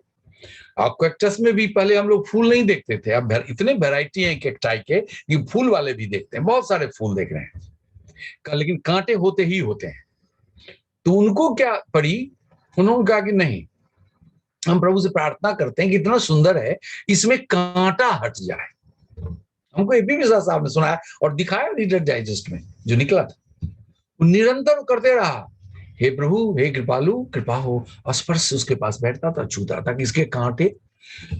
और कैक्टस में भी पहले हम लोग फूल नहीं देखते थे, अब इतने वैरायटी हैं कैक्टाई के कि फूल वाले भी देखते हैं, बहुत सारे फूल देख रहे हैं, लेकिन कांटे होते ही होते हैं। तो उनको क्या पड़ी, उन्होंने कहा कि नहीं, हम प्रभु से प्रार्थना करते हैं कि इतना सुंदर है, इसमें कांटा हट जाए। हमको एपी मिश्रा साहब ने सुनाया और दिखाया रीडर डाइजेस्ट में जो निकला था। निरंतर करते रहा, हे प्रभु, हे कृपालु, कृपा हो, स्पर्श उसके पास बैठता था, छूता था कि इसके कांटे,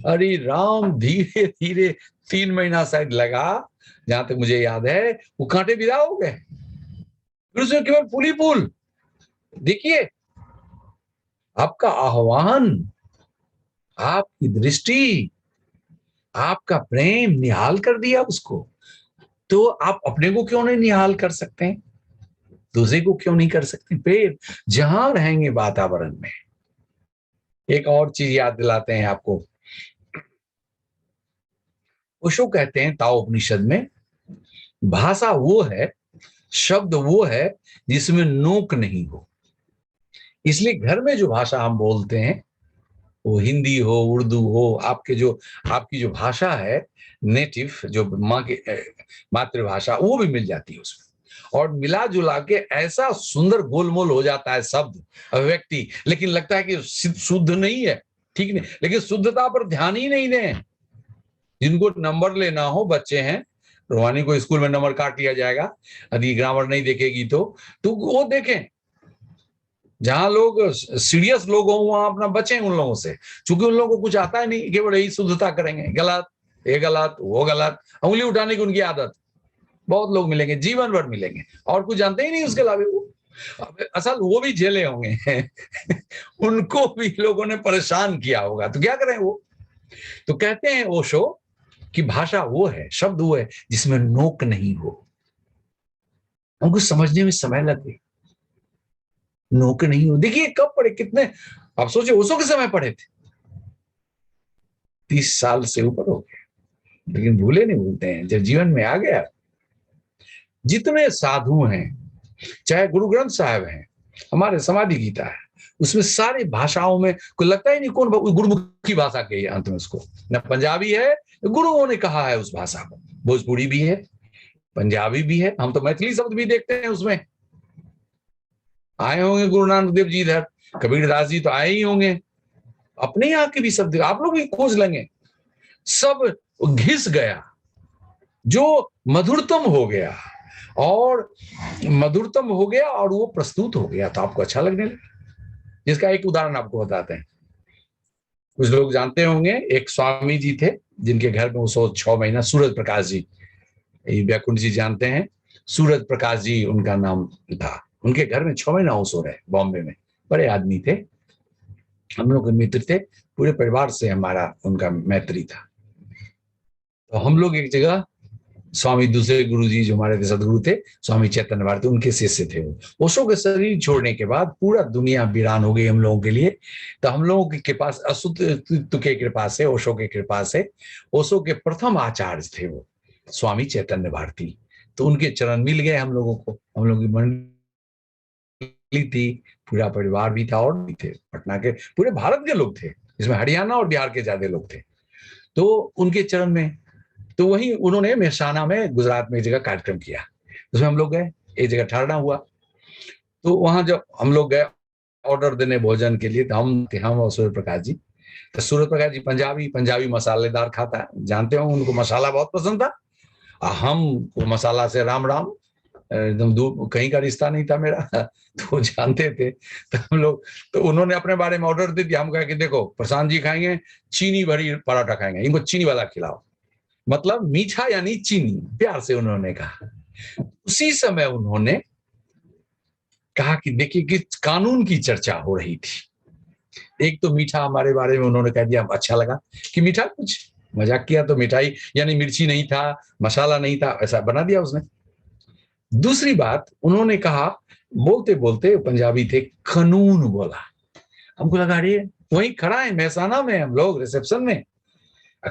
अरे राम, धीरे धीरे 3 महीना शायद लगा, जहां तक मुझे याद है, वो कांटे विदा हो गए, फिर उसमें केवल फूल ही फूल। देखिए, आपका आह्वान, आपकी दृष्टि, आपका प्रेम निहाल कर दिया उसको, तो आप अपने को क्यों नहीं निहाल कर सकते हैं, दूसरे को क्यों नहीं कर सकते। फिर जहां रहेंगे वातावरण में, एक और चीज याद दिलाते हैं आपको, ओशो कहते हैं ताओ उपनिषद में, भाषा वो है, शब्द वो है जिसमें नोक नहीं हो। इसलिए घर में जो भाषा हम बोलते हैं, वो हिंदी हो, उर्दू हो, आपकी जो भाषा है नेटिव, जो माँ की मातृभाषा, वो भी मिल जाती है उसमें। और मिला जुला के ऐसा सुंदर गोलमोल हो जाता है शब्द अभिव्यक्ति, लेकिन लगता है कि शुद्ध नहीं है, ठीक नहीं, लेकिन शुद्धता पर ध्यान ही नहीं दें। जिनको नंबर लेना हो, बच्चे हैं, रोहानी को स्कूल में नंबर काट लिया जाएगा यदि ग्रामर नहीं देखेगी तो वो देखें। जहां लोग सीरियस लोग हों वहां अपना बचें उन लोगों से, क्योंकि उन लोगों को कुछ आता है नहीं, केवल यही शुद्धता करेंगे, गलत, ये गलत, वो गलत, उंगली उठाने की उनकी आदत। बहुत लोग मिलेंगे, जीवन भर मिलेंगे, और कुछ जानते ही नहीं उसके अलावा। वो असल वो भी झेले होंगे उनको भी लोगों ने परेशान किया होगा, तो क्या करें वो। तो कहते हैं ओशो कि भाषा वो है, शब्द वो है जिसमें नोक नहीं हो। उनको समझने में समय लगे, नोक नहीं हो। देखिए कब पढ़े, कितने, आप सोचे ओशो के समय पढ़े थे, 30 साल से ऊपर हो गए, लेकिन भूले नहीं भूलते हैं, जब जीवन में आ गया। जितने साधु हैं, चाहे गुरु ग्रंथ साहब हैं, हमारे समाधि गीता है, उसमें सारी भाषाओं में कोई लगता ही नहीं कौन गुरुमुखी भाषा के अंत में उसको, न पंजाबी है, गुरुओं ने कहा है उस भाषा को, भोजपुरी भी है, पंजाबी भी है, हम तो मैथिली शब्द भी देखते हैं उसमें। आए होंगे गुरु नानक देव जी इधर, कबीर दास जी तो आए ही होंगे, अपने यहाँ के भी शब्द आप लोग भी खोज लेंगे। सब घिस गया, जो मधुरतम हो गया, और मधुरतम हो गया और वो प्रस्तुत हो गया, तो आपको अच्छा लगने लगा। जिसका एक उदाहरण आपको बताते हैं, कुछ लोग जानते होंगे, एक स्वामी जी थे जिनके घर में वो 6 महीना, सूरज प्रकाश जी, व्याकुंठ जी जानते हैं, सूरज प्रकाश जी उनका नाम था। उनके घर में 6 महीना वो सो रहे, बॉम्बे में, बड़े आदमी थे, हम लोग के मित्र थे, पूरे परिवार से हमारा उनका मैत्री था। तो हम लोग एक जगह, स्वामी दूसरे गुरु जी जो हमारे सदगुरु थे, स्वामी चैतन्य भारती, उनके शिष्य थे वो। ओशो के शरीर छोड़ने के बाद पूरा दुनिया वीरान हो गई हम लोगों के लिए। तो हम लोगों के पास असुत के कृपा से, ओशो के कृपा से, ओशो के प्रथम आचार्य थे वो स्वामी चैतन्य भारती। तो उनके चरण मिल गए हम लोगों को, हम लोगों की मंडली थी, पूरा परिवार भी था, और भी थे, पटना के, पूरे भारत के लोग थे, इसमें हरियाणा और बिहार के ज्यादा लोग थे। तो उनके चरण में, तो वहीं उन्होंने मेहसाना में, गुजरात में एक जगह कार्यक्रम किया, उसमें हम लोग गए, एक जगह ठहरना हुआ। तो वहां जब हम लोग गए ऑर्डर देने भोजन के लिए, तो हम और सूर्य प्रकाश जी, तो सूर्य प्रकाश जी पंजाबी मसालेदार खाता है, जानते हो, उनको मसाला बहुत पसंद था। हम मसाला से राम राम, एकदम दूर, कहीं का रिश्ता नहीं था मेरा तो जानते थे। तो हम लोग, तो उन्होंने अपने बारे में ऑर्डर दे दिया, हम कहा कि देखो प्रशांत जी खाएंगे चीनी भरी पराठा खाएंगे, इनको चीनी वाला खिलाओ, मतलब मीठा यानी चीनी, प्यार से उन्होंने कहा। उसी समय उन्होंने कहा कि देखिए कि कानून की चर्चा हो रही थी, एक तो मीठा हमारे बारे में उन्होंने कह दिया, अच्छा लगा कि मीठा, कुछ मजाक किया तो मिठाई यानी मिर्ची नहीं था, मसाला नहीं था, ऐसा बना दिया उसने। दूसरी बात उन्होंने कहा, बोलते बोलते, पंजाबी थे, कानून बोला। हमको लगा अरे वहीं खड़ा है मेहसाना में, हम लोग रिसेप्शन में,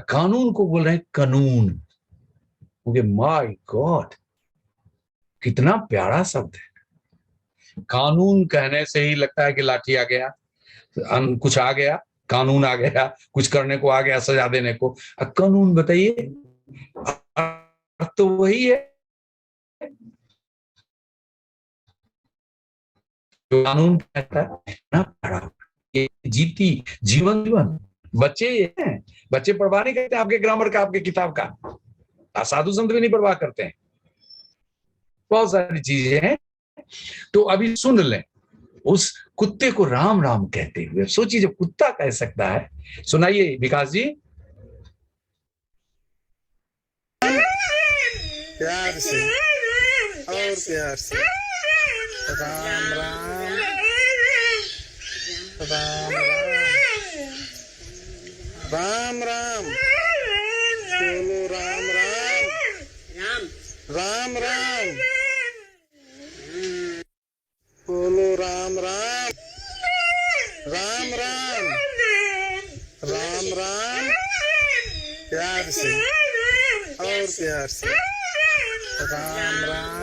कानून को बोल रहे हैं कानून। माय गॉड, कितना प्यारा शब्द है। कानून कहने से ही लगता है कि लाठी आ गया, कुछ आ गया, कानून आ गया, कुछ करने को आ गया, सजा देने को। कानून बताइए, तो वही है, कानून कहता है ना, प्यारा, ये जीवन बच्चे हैं, बच्चे परवाह नहीं करते आपके ग्रामर का, आपके किताब का, साधु संत भी नहीं परवाह करते हैं, बहुत सारी चीजें हैं। तो अभी सुन लें, उस कुत्ते को राम राम कहते हुए, सोचिए जब कुत्ता कह सकता है, सुनाइए विकास जी। प्यार से और प्यार से, राम राम राम राम राम राम, बोलो राम राम राम राम, बोलो राम राम राम राम राम राम, प्यार से और प्यार से, राम राम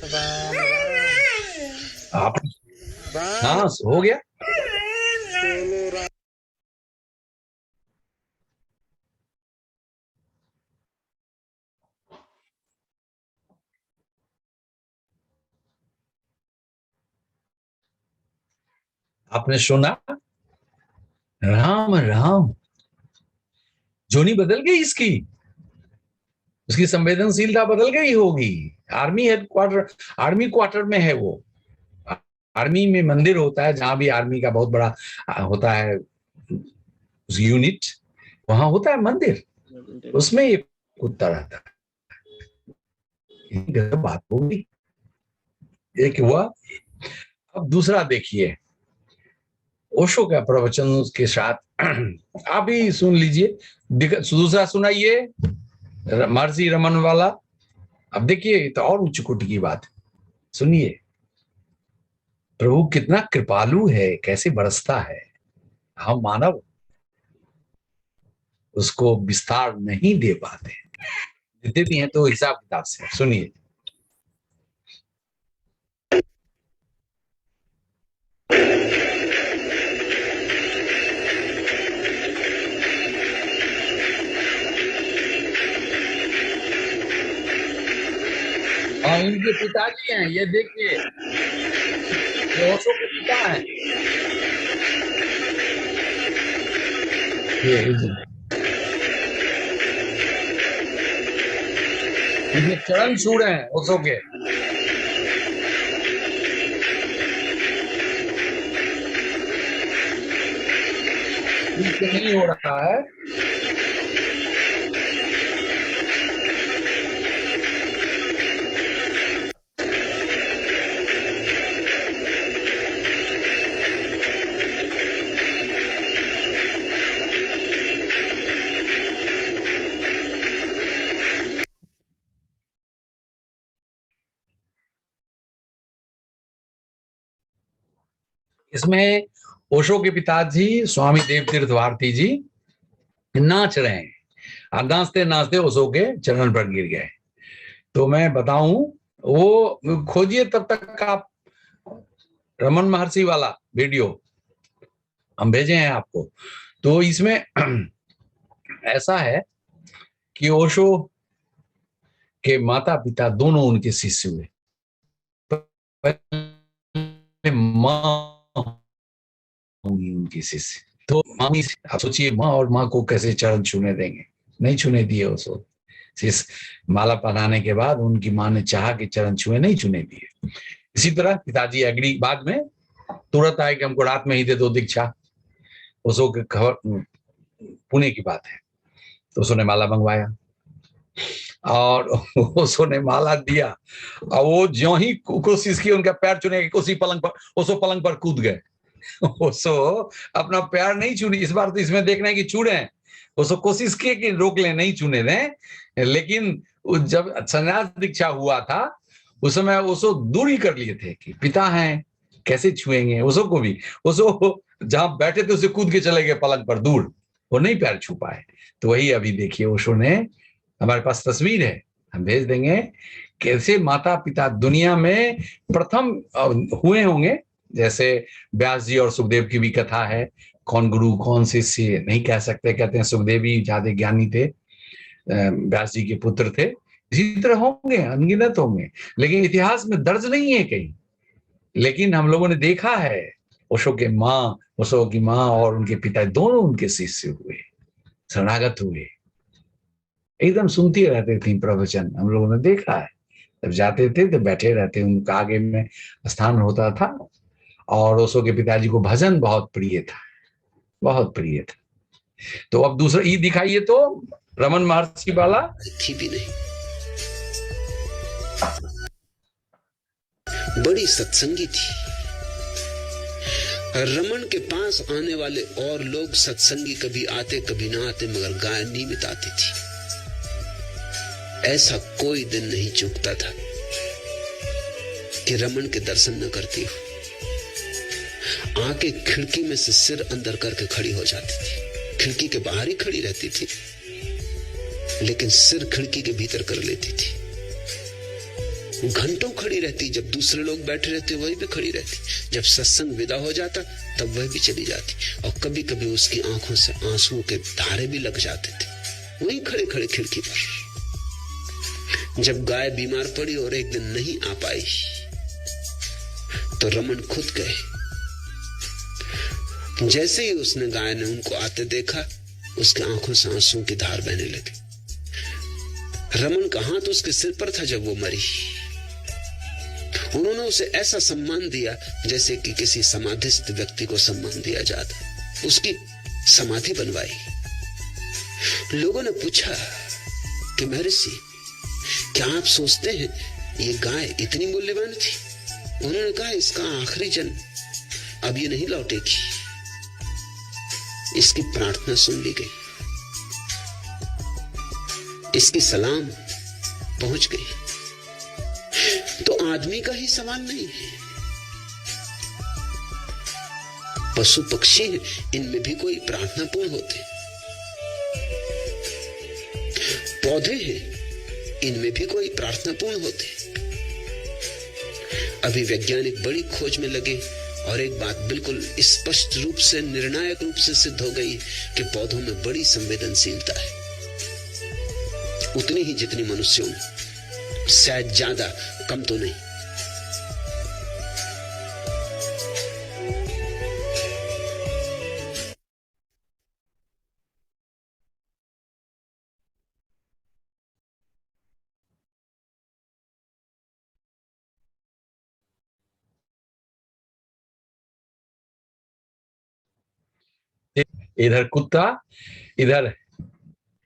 राम राम आप राम। हाँ हो गया, आपने सुना? राम राम, जोनी बदल गई इसकी, उसकी संवेदनशीलता बदल गई होगी। आर्मी हेडक्वार्टर, आर्मी क्वार्टर में है वो। आर्मी में मंदिर होता है, जहां भी आर्मी का बहुत बड़ा होता है यूनिट, वहां होता है मंदिर, उसमें ये कुत्ता रहता है। बात होगी, एक हुआ। अब दूसरा देखिए, ओशो का प्रवचन के साथ आप भी सुन लीजिए, दूसरा सुनाइए, महर्षि रमन वाला। अब देखिए, तो और उच्च कोटि की बात है, सुनिए। प्रभु कितना कृपालु है, कैसे बरसता है। हम मानव उसको विस्तार नहीं दे पाते, देते भी हैं तो हिसाब किताब से। सुनिए। हाँ, इनके पिताजी हैं, ये देखिए, ये ओशो के पिता हैं। ये चरण छू रहे हैं ओशो के। नहीं हो रहा है। इसमें ओशो के पिताजी स्वामी देवतीर्थ भारती जी नाच रहे हैं, और नाचते नाचते ओशो के चरण पर गिर गए। तो मैं बताऊं, वो खोजिए तब तक आप रमन महर्षि वाला वीडियो, हम भेजे हैं आपको। तो इसमें ऐसा है कि ओशो के माता पिता दोनों उनके शिष्य हुए। माँ होंगी उनकी शिष्य, तो मामी, आप सोचिए माँ और माँ को कैसे चरण छूने देंगे, नहीं छूने दिए ओशो। शिष्य माला पहनाने के बाद उनकी माँ ने चाहा कि चरण छुए, नहीं छूने दिए। इसी तरह पिताजी एग्री, बाद में तुरंत आए कि हमको रात में ही दे दो दीक्षा। ओशो के खबर, पुणे की बात है, तो ओशो ने माला मंगवाया और ओशो ने माला दिया, और वो ज्यों ही कोशिश की उनका पैर छूने की, उसी पलंग पर ओशो पलंग पर कूद गए। ओशो अपना पैर नहीं छूने, इस बार तो इसमें देखना है कि छू रहे हैं। ओशो कोशिश किए कि रोक ले, नहीं छूने दें, लेकिन जब संन्यास दीक्षा हुआ था उस समय ओशो दूर ही कर लिए थे कि पिता हैं, कैसे छुएंगे ओशो को भी। ओशो जहां बैठे थे उसे कूद के चले गए पलंग पर दूर, वो नहीं पैर छू पाए। तो वही अभी देखिए, ओशो ने, हमारे पास तस्वीर है, हम भेज देंगे, कैसे माता पिता दुनिया में प्रथम हुए होंगे। जैसे व्यास जी और सुखदेव की भी कथा है, कौन गुरु कौन शिष्य नहीं कह सकते, कहते हैं सुखदेव ही ज्यादा ज्ञानी थे, व्यास जी के पुत्र थे। इसी तरह होंगे, अनगिनत होंगे, लेकिन इतिहास में दर्ज नहीं है कहीं। लेकिन हम लोगों ने देखा है, ओशो की माँ और उनके पिता दोनों उनके शिष्य हुए, शरणागत हुए, एकदम सुनती रहते थे प्रवचन। हम लोगों ने देखा है, जब जाते थे तो बैठे रहते, उनका आगे में स्थान होता था। और ओशो के पिताजी को भजन बहुत प्रिय था, बहुत प्रिय था। तो अब दूसरा ई दिखाइए, तो रमन महर्षि वाला थी भी नहीं, बड़ी सत्संगी थी। रमन के पास आने वाले और लोग सत्संगी कभी आते कभी ना आते, मगर गाय नियमित आती थी। ऐसा कोई दिन नहीं चूकता था कि रमन के दर्शन न करती हो। आके खिड़की में से सिर अंदर करके खड़ी हो जाती थी। खिड़की के बाहर ही खड़ी रहती थी, लेकिन सिर खिड़की के भीतर कर लेती थी। घंटों खड़ी रहती, जब दूसरे लोग बैठे रहते वही भी खड़ी रहती। जब सत्संग विदा हो जाता तब वह भी चली जाती, और कभी कभी उसकी आंखों से आंसुओं के धारे भी लग जाते थे, वहीं खड़े खड़े खिड़की पर। जब गाय बीमार पड़ी और एक दिन नहीं आ पाई, तो रमन खुद गए जैसे ही उसने गाय ने उनको आते देखा, उसके आंखों से आंसुओं की धार बहने लगी। रमन का हाथ उसके सिर पर था जब वो मरी। उन्होंने उसे ऐसा सम्मान दिया जैसे कि किसी समाधिस्थ व्यक्ति को सम्मान दिया जाता। उसकी समाधि बनवाई। लोगों ने पूछा कि महर्षि, क्या आप सोचते हैं ये गाय इतनी मूल्यवान थी? उन्होंने कहा, इसका आखिरी जन्म, अब ये नहीं लौटेगी। इसकी प्रार्थना सुन ली गई, इसकी सलाम पहुंच गई। तो आदमी का ही सवाल नहीं है, पशु पक्षी है, इनमें भी कोई प्रार्थना पूर्ण होते। पौधे हैं, इनमें भी कोई प्रार्थना पूर्ण होते। अभी वैज्ञानिक बड़ी खोज में लगे और एक बात बिल्कुल स्पष्ट रूप से, निर्णायक रूप से सिद्ध हो गई कि पौधों में बड़ी संवेदनशीलता है, उतनी ही जितनी मनुष्यों में, शायद ज्यादा, कम तो नहीं। इधर कुत्ता, इधर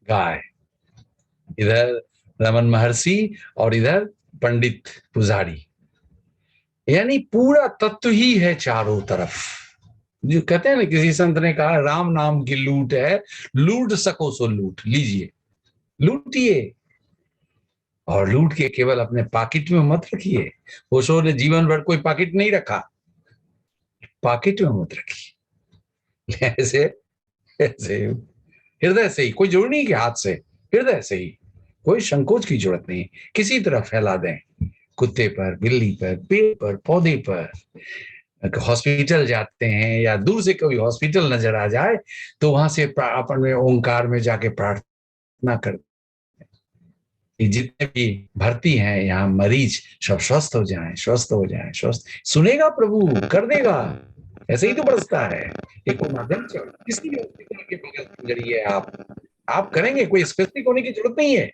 गाय, इधर रमन महर्षि और इधर पंडित पुजारी, यानी पूरा तत्व ही है चारों तरफ। जो कहते हैं ना, किसी संत ने कहा, राम नाम की लूट है, लूट सको सो लूट लीजिए, लूटिए, और लूट के केवल अपने पॉकेट में मत रखिए। ओशो ने जीवन भर कोई पॉकेट नहीं रखा, पॉकेट में मत रखिए, ऐसे ऐसे हृदय से ही, कोई जरूरी नहीं कि हाथ से, हृदय से ही, कोई संकोच की जरूरत नहीं, किसी तरह फैला दें, कुत्ते पर, बिल्ली पर, पेड़ पर, पौधे पर। हॉस्पिटल जाते हैं या दूर से कोई हॉस्पिटल नजर आ जाए तो वहां से अपन ओंकार में जाके प्रार्थना कर, जितने भी भर्ती हैं यहाँ मरीज, सब स्वस्थ हो जाएं, स्वस्थ हो जाएं, स्वस्थ। सुनेगा प्रभु, कर देगा, ऐसे ही तो बरसता है। एक माध्यम से किसी भी हॉस्पिटल के बगल जरिए आप करेंगे, कोई स्पेसिफिक होने की जरूरत नहीं है।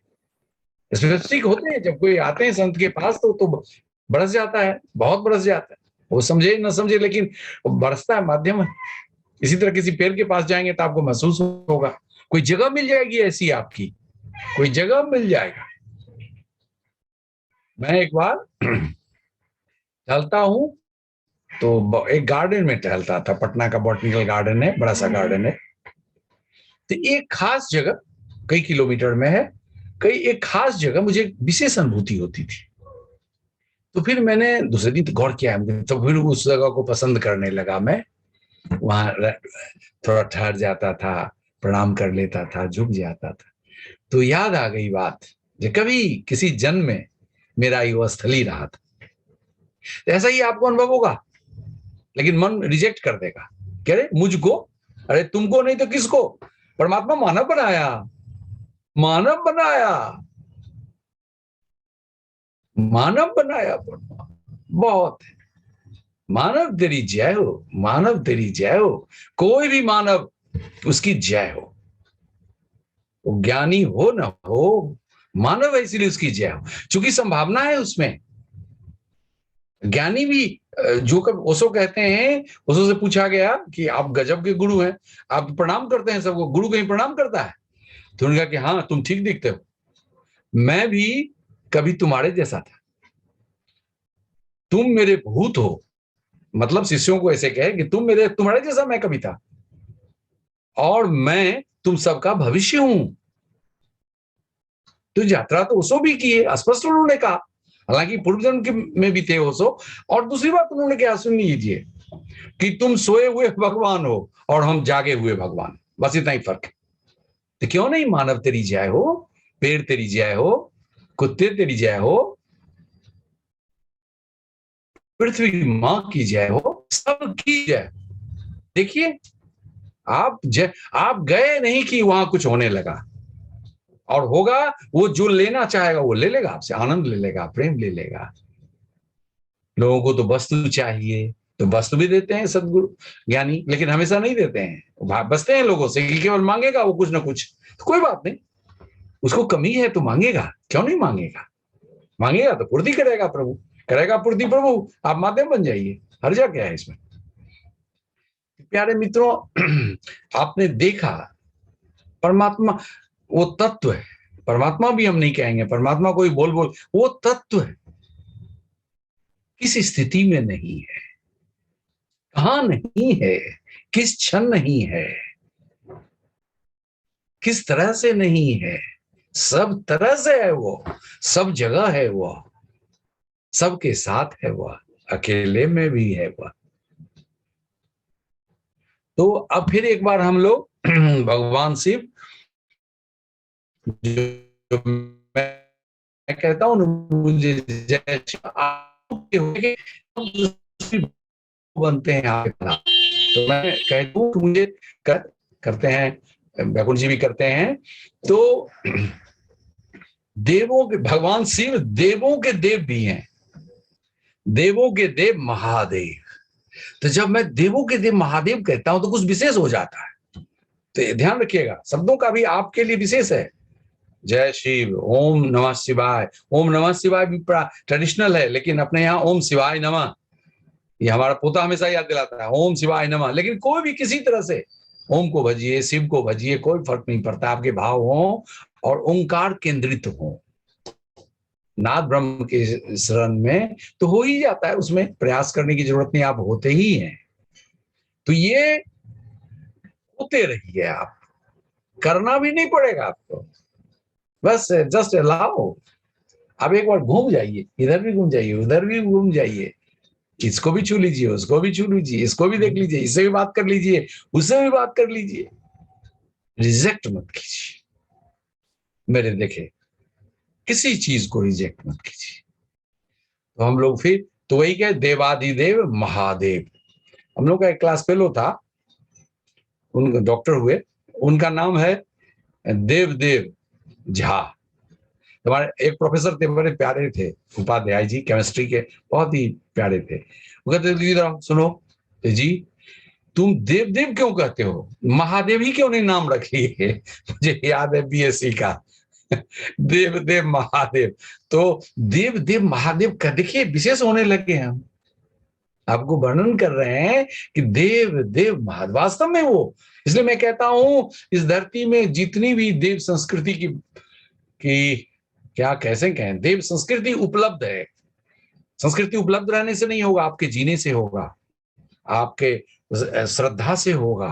स्पेसिफिक होते हैं जब कोई आते हैं संत के पास तो बरस जाता है, बहुत बरस जाता है, वो समझे न समझे, लेकिन बरसता है, माध्यम है। इसी तरह किसी पेड़ के पास जाएंगे तो आपको महसूस होगा, कोई जगह मिल जाएगी ऐसी, आपकी कोई जगह मिल जाएगा। मैं एक बार टहलता हूं तो एक गार्डन में टहलता था, पटना का बॉटनिकल गार्डन है, बड़ा सा गार्डन है। तो एक खास जगह कई किलोमीटर में है, एक खास जगह मुझे विशेष अनुभूति होती थी। तो फिर मैंने दूसरे दिन गौर किया, तो फिर उस जगह को पसंद करने लगा। मैं वहां थोड़ा ठहर जाता था, प्रणाम कर लेता था, झुक जाता था। तो याद आ गई बात, जो कभी किसी जन्म में मेरा ये स्थल ही रहा था। तो ऐसा ही आपको अनुभव होगा, लेकिन मन रिजेक्ट कर देगा, कह रहे मुझको, अरे तुमको नहीं तो किसको? परमात्मा मानव बनाया, मानव बनाया, मानव बनाया, बहुत है। मानव तेरी जय हो, मानव तेरी जय हो, कोई भी मानव उसकी जय हो, वो ज्ञानी हो ना हो, मानव है इसलिए उसकी जय हो, क्योंकि संभावना है उसमें। ज्ञानी भी जो कब ओशो कहते हैं, ओशो से पूछा गया कि आप गजब के गुरु हैं, आप प्रणाम करते हैं सबको, गुरु कहीं प्रणाम करता है? तो उन्होंने कहा कि हाँ तुम ठीक दिखते हो, मैं भी कभी तुम्हारे जैसा था, तुम मेरे भूत हो, मतलब शिष्यों को ऐसे कहे कि तुम्हारे जैसा मैं कभी था, और मैं तुम सबका भविष्य हूं। तो यात्रा तो ओशो भी की है, स्पष्ट उन्होंने कहा, हालांकि पूर्व जन्म में भी थे ओशो। और दूसरी बात उन्होंने क्या, सुन लीजिए, कि तुम सोए हुए भगवान हो और हम जागे हुए भगवान, बस इतना ही फर्क है। तो क्यों नहीं मानव तेरी जय हो, पेड़ तेरी जय हो, कुत्ते तेरी जय हो, पृथ्वी मां की जय हो, सबकी जय। देखिए आप गए नहीं कि वहां कुछ होने लगा, और होगा वो जो लेना चाहेगा वो ले लेगा आपसे, आनंद ले लेगा, प्रेम ले लेगा। लोगों को तो वस्तु चाहिए, तो वस्तु भी देते हैं सदगुरु ज्ञानी, लेकिन हमेशा नहीं देते हैं, बसते हैं लोगों से कि केवल मांगेगा वो कुछ ना कुछ, तो कोई बात नहीं, उसको कमी है तो मांगेगा, क्यों नहीं मांगेगा, मांगेगा तो पूर्ति करेगा प्रभु, करेगा पूर्ति प्रभु, आप माध्यम बन जाइए, हर्जा क्या है इसमें। प्यारे मित्रों, आपने देखा परमात्मा वो तत्व है, परमात्मा भी हम नहीं कहेंगे, परमात्मा कोई बोल वो तत्व है, किस स्थिति में नहीं है, कहां नहीं है, किस क्षण नहीं है, किस तरह से नहीं है, सब तरह से है वो, सब जगह है वो, सबके साथ है वो, अकेले में भी है वो। तो अब फिर एक बार हम लोग भगवान शिव, जो मैं कहता हूं मुझे बनते हैं आप, तो मैं कहता हूं मुझे करते हैं, बैकुंठ जी भी करते हैं, तो देवों के भगवान शिव देवों के देव भी हैं, देवों के देव महादेव। तो जब मैं देवों के देव महादेव कहता हूं तो कुछ विशेष हो जाता है, तो ध्यान रखिएगा, शब्दों का भी आपके लिए विशेष है। जय शिव, ओम नमः शिवाय, ओम नमः शिवाय भी ट्रेडिशनल है, लेकिन अपने यहाँ ओम शिवाय नमः, ये हमारा पोता हमेशा याद दिलाता है, ओम शिवाय नमः। लेकिन कोई भी किसी तरह से ओम को भजिए, शिव को भजिए, कोई फर्क नहीं पड़ता, आपके भाव हो और ओंकार केंद्रित हो, नाद ब्रह्म के शरण में तो हो ही जाता है, उसमें प्रयास करने की जरूरत नहीं, आप होते ही हैं। तो ये होते रहिए, आप करना भी नहीं पड़ेगा आपको, बस जस्ट अलाउ। आप एक बार घूम जाइए, इधर भी घूम जाइए, उधर भी घूम जाइए, इसको भी छू लीजिए, उसको भी छू लीजिए, इसको भी देख लीजिए, इससे भी बात कर लीजिए, उससे भी बात कर लीजिए, रिजेक्ट मत कीजिए, मेरे देखे किसी चीज को रिजेक्ट मत कीजिए। तो हम लोग फिर तो वही कहे, देवादिदेव महादेव। हम लोग का एक क्लास फेलो था, उनका डॉक्टर हुए, उनका नाम है देवदेव झा। हमारे एक प्रोफेसर थे, बड़े प्यारे थे, उपाध्याय जी, केमिस्ट्री के, बहुत ही प्यारे थे। वो कहते सुनो जी, तुम देवदेव क्यों कहते हो, महादेव ही क्यों नहीं नाम रख लिए? मुझे याद है बीएससी का देवदेव महादेव। तो देवदेव महादेव का देखिए विशेष होने लगे हैं, हम आपको वर्णन कर रहे हैं कि देव देव महादेव वास्तव में वो। इसलिए मैं कहता हूं, इस धरती में जितनी भी देव संस्कृति की क्या कैसे कहें, देव संस्कृति उपलब्ध है। संस्कृति उपलब्ध रहने से नहीं होगा, आपके जीने से होगा, आपके श्रद्धा से होगा,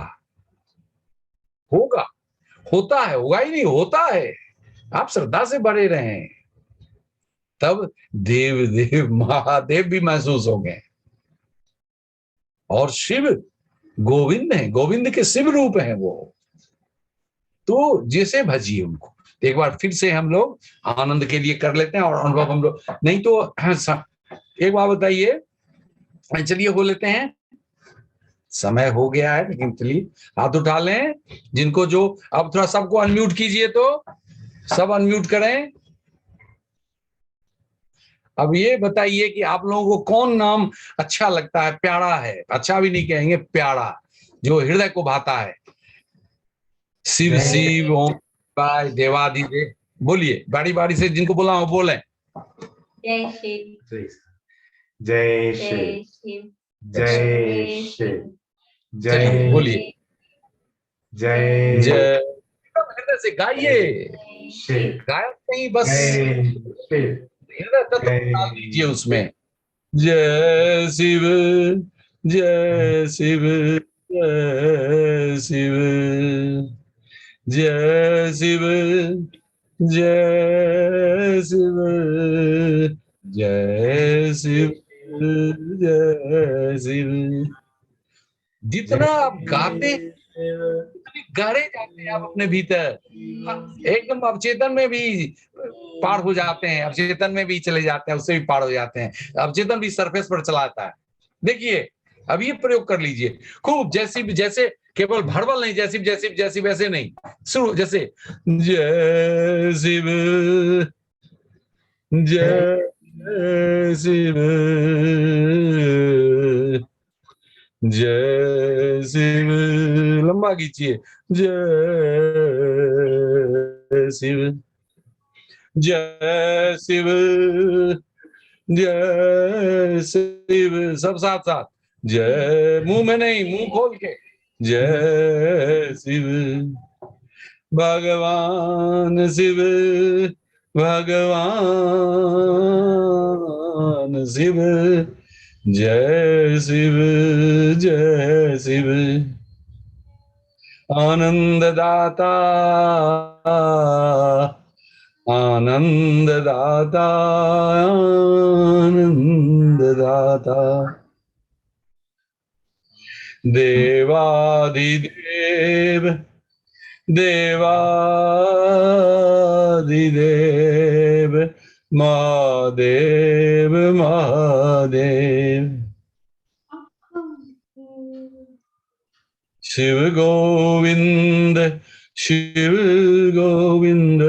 होता है, होगा ही नहीं, होता है। आप श्रद्धा से बड़े रहें, तब देव देव महादेव भी महसूस होंगे। और शिव गोविंद है, गोविंद के शिव रूप हैं वो, तो जैसे भजिए उनको। एक बार फिर से हम लोग आनंद के लिए कर लेते हैं और अनुभव हम लोग नहीं तो एक बार बताइए, चलिए हो लेते हैं, समय हो गया है, लेकिन चलिए हाथ उठा लें जिनको जो। अब थोड़ा सबको अनम्यूट कीजिए, तो सब अनम्यूट करें। अब ये बताइए कि आप लोगों को कौन नाम अच्छा लगता है, प्यारा है, अच्छा भी नहीं कहेंगे, प्यारा, जो हृदय को भाता है। शिव शिव, ओम शिवाय, देवादिदेव, बोलिए बारी बारी से, जिनको बोला हो बोले। जय शिव, जय जय शिव, शिव, जय शिव, चलिए जय बोलिए, जय जय, हृदय से गाइए, शिव, गायब नहीं, बस जय शिव, हृदय तत्व डाल दीजिए उसमें। जय शिव, जय शिव, जय शिव, जय शिव, जय शिव, जय शिव, जय शिव। जितना आप गाते गहरे जाते हैं आप अपने भीतर, एकदम अवचेतन में भी पार हो जाते हैं, अवचेतन में भी चले जाते हैं, उससे भी पार हो जाते हैं, अवचेतन भी सरफेस पर चला आता है। देखिए अब ये प्रयोग कर लीजिए खूब, जैसे केवल भरबल नहीं, जैसी वैसे नहीं, शुरू जैसे जय शिव, जय शिव, जय शिव, लंबा खींचिए, जय शिव, जय शिव, जय शिव, सब साथ साथ, जय, मुंह में नहीं, मुंह खोल के, जय शिव, भगवान शिव, भगवान शिव, जय शिव, जय शिव, आनंद दाता, आनंद दाता, आनंद दाता, देवाधिदेव, देवाधिदेव, महादेव, महादेव, शिव गोविंद, शिव गोविंद,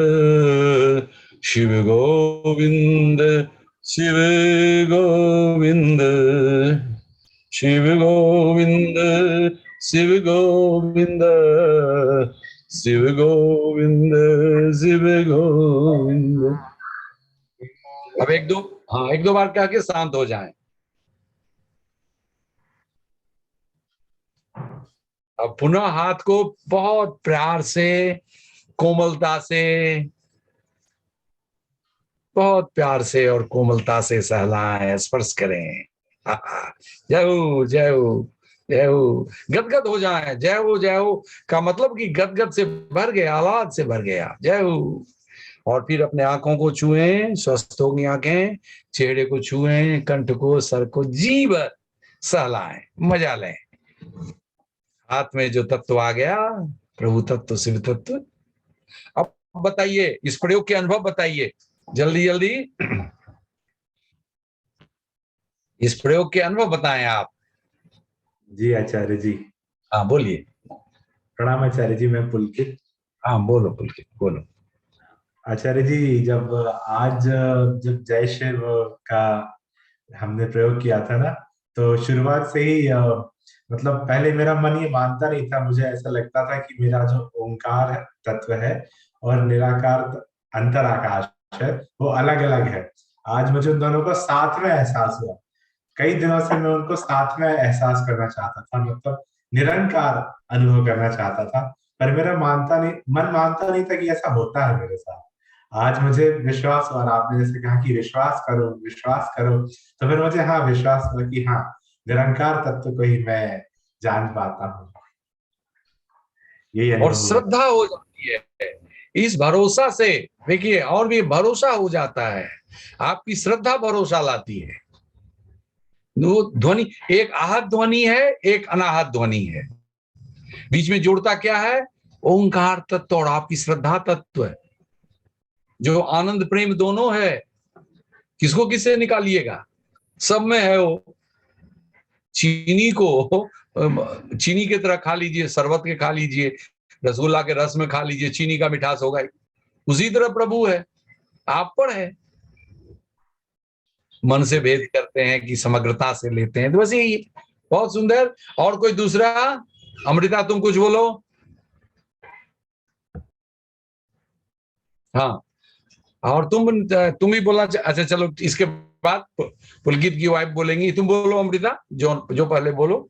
शिव गोविंद, शिव गोविंद, शिव गोविंद, शिव गोविंद, शिव गोविंद, शिव गोविंद। अब एक दो बार कह के शांत हो जाएं। अब पुनः हाथ को बहुत प्यार से, कोमलता से, बहुत प्यार से और कोमलता से सहलाएं, स्पर्श करें। जय हो, जय हो, जय हो, गदगद हो जाए। जय हो का मतलब कि गदगद से भर गया, आह्लाद से भर गया। जय हो। और फिर अपने आंखों को छुएं, स्वस्थ होंगी आंखें, चेहरे को छुएं, कंठ को, सर को, जी भर सहलाएं, मजा लें। हाथ में जो तत्व आ गया, प्रभु तत्व, शिव तत्व। अब बताइए, इस प्रयोग के अनुभव बताइए, जल्दी जल्दी इस प्रयोग के अनुभव बताएं आप। जी आचार्य जी। हाँ बोलिए। प्रणाम आचार्य जी, मैं पुलकित। हाँ बोलो पुलकित, बोलो। आचार्य जी, जब जय शिव का हमने प्रयोग किया था ना, तो शुरुआत से ही मतलब पहले मेरा मन ये मानता नहीं था। मुझे ऐसा लगता था कि मेरा जो ओंकार तत्व है और निराकार अंतर आकाश है, वो अलग अलग है। आज मुझे उन दोनों को साथ में एहसास हुआ। कई दिनों से मैं उनको साथ में एहसास करना चाहता था, मतलब निरंकार अनुभव करना चाहता था, पर मेरा मन मानता नहीं था कि ऐसा होता है मेरे साथ। आज मुझे विश्वास हुआ, आपने जैसे कहा कि विश्वास करो, विश्वास करो, तो फिर मुझे विश्वास हुआ कि निरंकार तत्व को ही मैं जान पाता हूँ। यही और श्रद्धा हो जाती है इस भरोसा से। देखिए, और भी भरोसा हो जाता है, आपकी श्रद्धा भरोसा लाती है। ध्वनि, एक आहत ध्वनि है, एक अनाहत ध्वनि है, बीच में जोड़ता क्या है? ओंकार तत्व और आपकी श्रद्धा तत्व है, जो आनंद प्रेम दोनों है। किसको किससे निकालिएगा? सब में है वो। चीनी को चीनी की तरह खा लीजिए, शरबत के खा लीजिए, रसगुल्ला के रस में खा लीजिए, चीनी का मिठास होगा। उसी तरह प्रभु है, आप पर है। मन से भेद करते हैं कि समग्रता से लेते हैं, तो बस यही। बहुत सुंदर। और कोई दूसरा? अमृता तुम कुछ बोलो। हाँ, और तुम ही बोलना। अच्छा चलो, इसके बाद पुलकित की वाइफ बोलेंगी। तुम बोलो अमृता, जो पहले बोलो।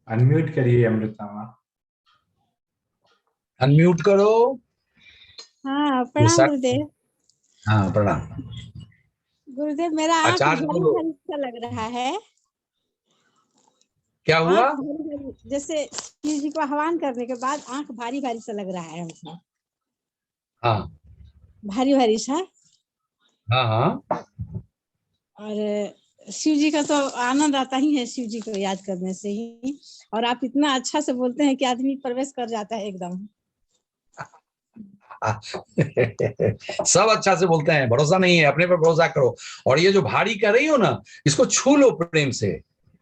अनम्यूट करिए अमृता। अनम्यूट करो। हाँ प्रणाम गुरुदेव। हाँ प्रणाम गुरुदेव, मेरा आंख भारी भारी सा लग रहा है। क्या हुआ? जैसे शिव जी को आह्वान करने के बाद आंख भारी भारी सा लग रहा है मुझे। हाँ, भारी भारी सा। हाँ हाँ। और शिव जी का तो आनंद आता ही है, शिव जी को याद करने से ही। और आप इतना अच्छा से बोलते हैं कि आदमी प्रवेश कर जाता है एकदम। सब अच्छा से बोलते हैं, भरोसा नहीं है, अपने पर भरोसा करो। और ये जो भारी कर रही हो ना, इसको छू लो, प्रेम से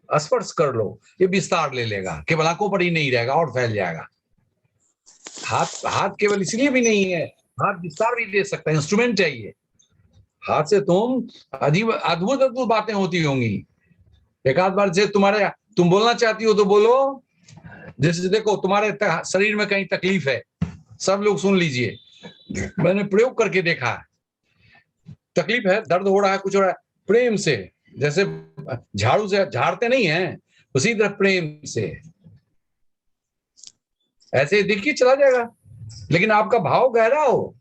स्पर्श कर लो, ये विस्तार ले लेगा, केवल आंखों पर ही नहीं रहेगा और फैल जाएगा। हाथ केवल इसलिए भी नहीं है, हाथ विस्तार भी दे सकता है, इंस्ट्रूमेंट चाहिए। हाथ से तुम अजीब अद्भुत अद्भुत बातें होती होंगी। एक आध बार से तुम बोलना चाहती हो तो बोलो। जैसे देखो तुम्हारे शरीर में कहीं तकलीफ है, सब लोग सुन लीजिए, मैंने प्रयोग करके देखा है। तकलीफ है, दर्द हो रहा है, कुछ हो रहा है, प्रेम से, जैसे झाड़ू से झाड़ते नहीं है, उसी तरह प्रेम से ऐसे देखिए चला जाएगा। लेकिन आपका भाव गहरा हो,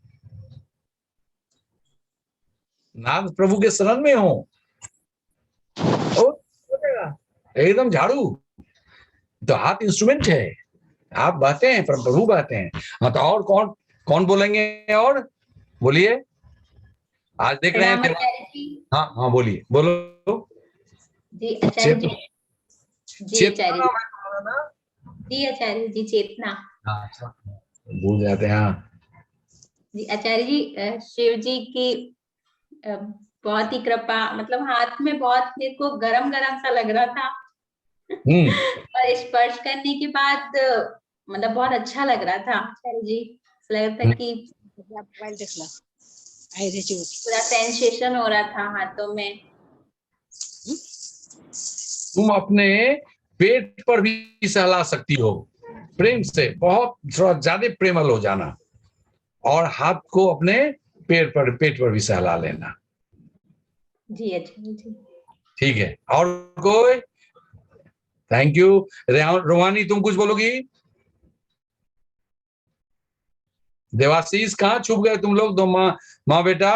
नाथ प्रभु के शरण में हो एकदम झाड़ू। तो हाथ इंस्ट्रूमेंट है, आप बहते हैं पर प्रभु बहते हैं। हाँ तो और कौन कौन बोलेंगे? और बोलिए, आज देख रहे हैं। हाँ हाँ बोलिए, बोलो जी आचार्य जी। जी आचार्य चेतना। जी आचार्य जी, चेतना। हाँ भूल जाते हैं। हाँ जी आचार्य जी, शिव जी की बहुत ही कृपा, मतलब हाथ में बहुत मेरे को गरम गरम सा लग रहा था और स्पर्श करने के बाद मतलब बहुत अच्छा लग रहा था आचार्य जी। लग रहा था कि पूरा सेंसेशन हो रहा था हाथों में। तुम अपने पेट पर भी सहला सकती हो प्रेम से, बहुत थोड़ा ज्यादा प्रेमल हो जाना, और हाथ को अपने पेट पर भी सहला लेना। जी अच्छा जी, ठीक है। और कोई? Thank you. रोहानी तुम कुछ बोलोगी? देवाशीष कहाँ छुप गए तुम लोग? दो माँ बेटा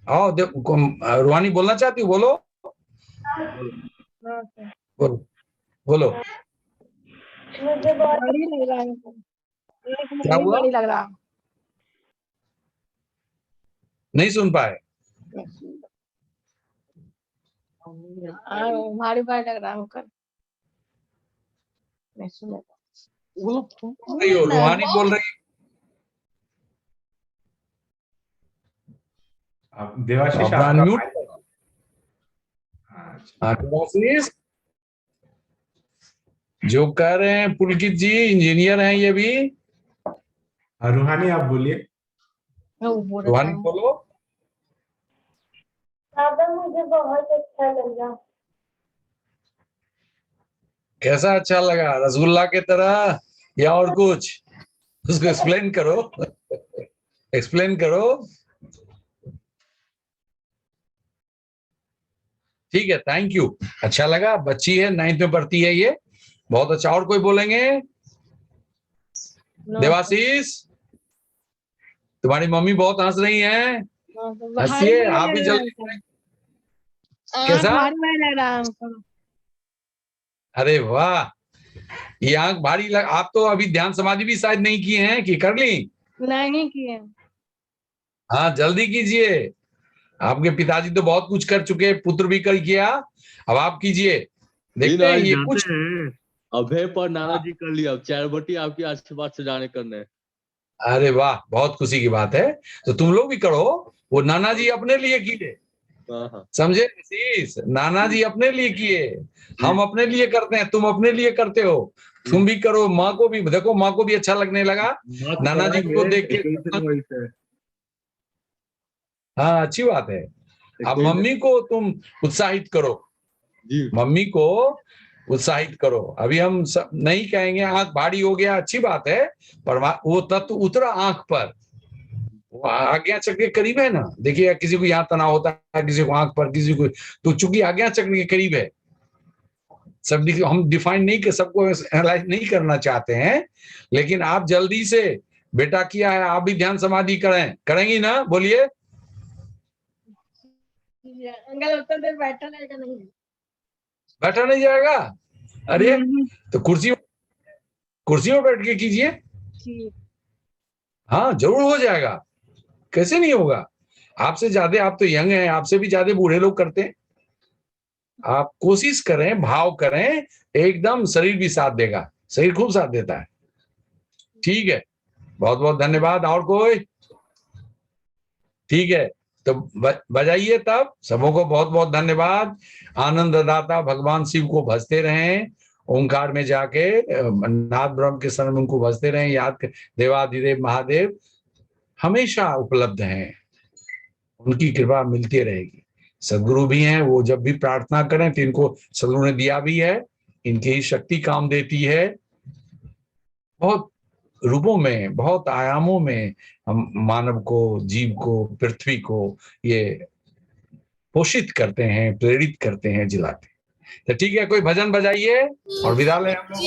आओ। रोहानी बोलना चाहती हो? बोलो बोलो बोलो। मुझे बड़ी लग रहा है, क्या हुआ? बड़ी लग रहा, नहीं सुन पाए? भारी भारी लग रहा है होकर। रोहानी बोल रही। देवाशीष अपना आपका अनम्यूट। अच्छा। देवाशीष जो कह रहे हैं, पुलकित जी इंजीनियर हैं ये भी। रूहानी आप बोलिए। रोहानी बोलो। मुझे बहुत अच्छा लगा। कैसा अच्छा लगा? रसगुल्ला के तरह या और कुछ? उसको एक्सप्लेन करो, एक्सप्लेन करो। ठीक है, थैंक यू। अच्छा लगा। बच्ची है, 9th में पढ़ती है ये, बहुत अच्छा। और कोई बोलेंगे? देवाशीष तुम्हारी मम्मी बहुत हंस रही हैं, हंसिए आप भी जल्दी। कैसा? अरे वाह, ये आंख भारी लग। आप तो अभी ध्यान समाधि भी शायद नहीं किए हैं कि कर ली? नहीं किए। हाँ जल्दी कीजिए। आपके पिताजी तो बहुत कुछ कर चुके, पुत्र भी कर किया, अब आप कीजिए। देखते हैं ये कुछ। अभय पर नाना जी कर लिया, 4 बटी आपकी आशीर्वाद से जाने करने। अरे वाह, बहुत खुशी की बात है। तो तुम लोग भी करो। वो नाना जी अपने लिए किए, समझे? नाना जी अपने लिए किए, हम अपने लिए करते हैं, तुम अपने लिए करते हो। तुम भी करो। माँ को भी देखो, माँ को भी अच्छा लगने लगा नाना जी को देख के। हाँ अच्छी बात है। अब मम्मी को तुम उत्साहित करो, मम्मी को उत्साहित करो। अभी हम सब नहीं कहेंगे आंख भारी हो गया, अच्छी बात है, पर वो तत्व उतरा आंख पर, आज्ञा चक्र के करीब है ना। देखिए किसी को यहाँ तनाव होता है, किसी को आंख पर, किसी को, तो चूंकि आज्ञा चक्र के करीब है, सब हम डिफाइन नहीं कर, सबको एनालाइज नहीं करना चाहते हैं, लेकिन आप जल्दी से बेटा किया है, आप भी ध्यान समाधि करेंगी ना? बोलिए। अंकल उतना देर बैठा रहेगा नहीं? बैठा नहीं जाएगा? अरे तो कुर्सी में बैठ के कीजिए। हाँ जरूर हो जाएगा, कैसे नहीं होगा? आपसे ज्यादा, आप तो यंग हैं, आपसे भी ज्यादा बूढ़े लोग करते हैं। आप कोशिश करें, भाव करें, एकदम शरीर भी साथ देगा, शरीर खूब साथ देता है। ठीक है, बहुत बहुत धन्यवाद। और कोई? ठीक है, तो बजाइए तब। सबों को बहुत बहुत धन्यवाद। आनंददाता भगवान शिव को भजते रहें, ओंकार में जाके नाथ ब्रह्म के शरण उनको भजते रहें, याद कर देवाधिदेव महादेव हमेशा उपलब्ध हैं, उनकी कृपा मिलती रहेगी। सदगुरु भी हैं, वो जब भी प्रार्थना करें तो इनको सदगुरु ने दिया भी है, इनकी ही शक्ति काम देती है। बहुत रूपों में, बहुत आयामों में हम मानव को, जीव को, पृथ्वी को ये पोषित करते हैं, प्रेरित करते हैं, जिलाते हैं। तो ठीक है, कोई भजन बजाइए और विदा लें हम लोग।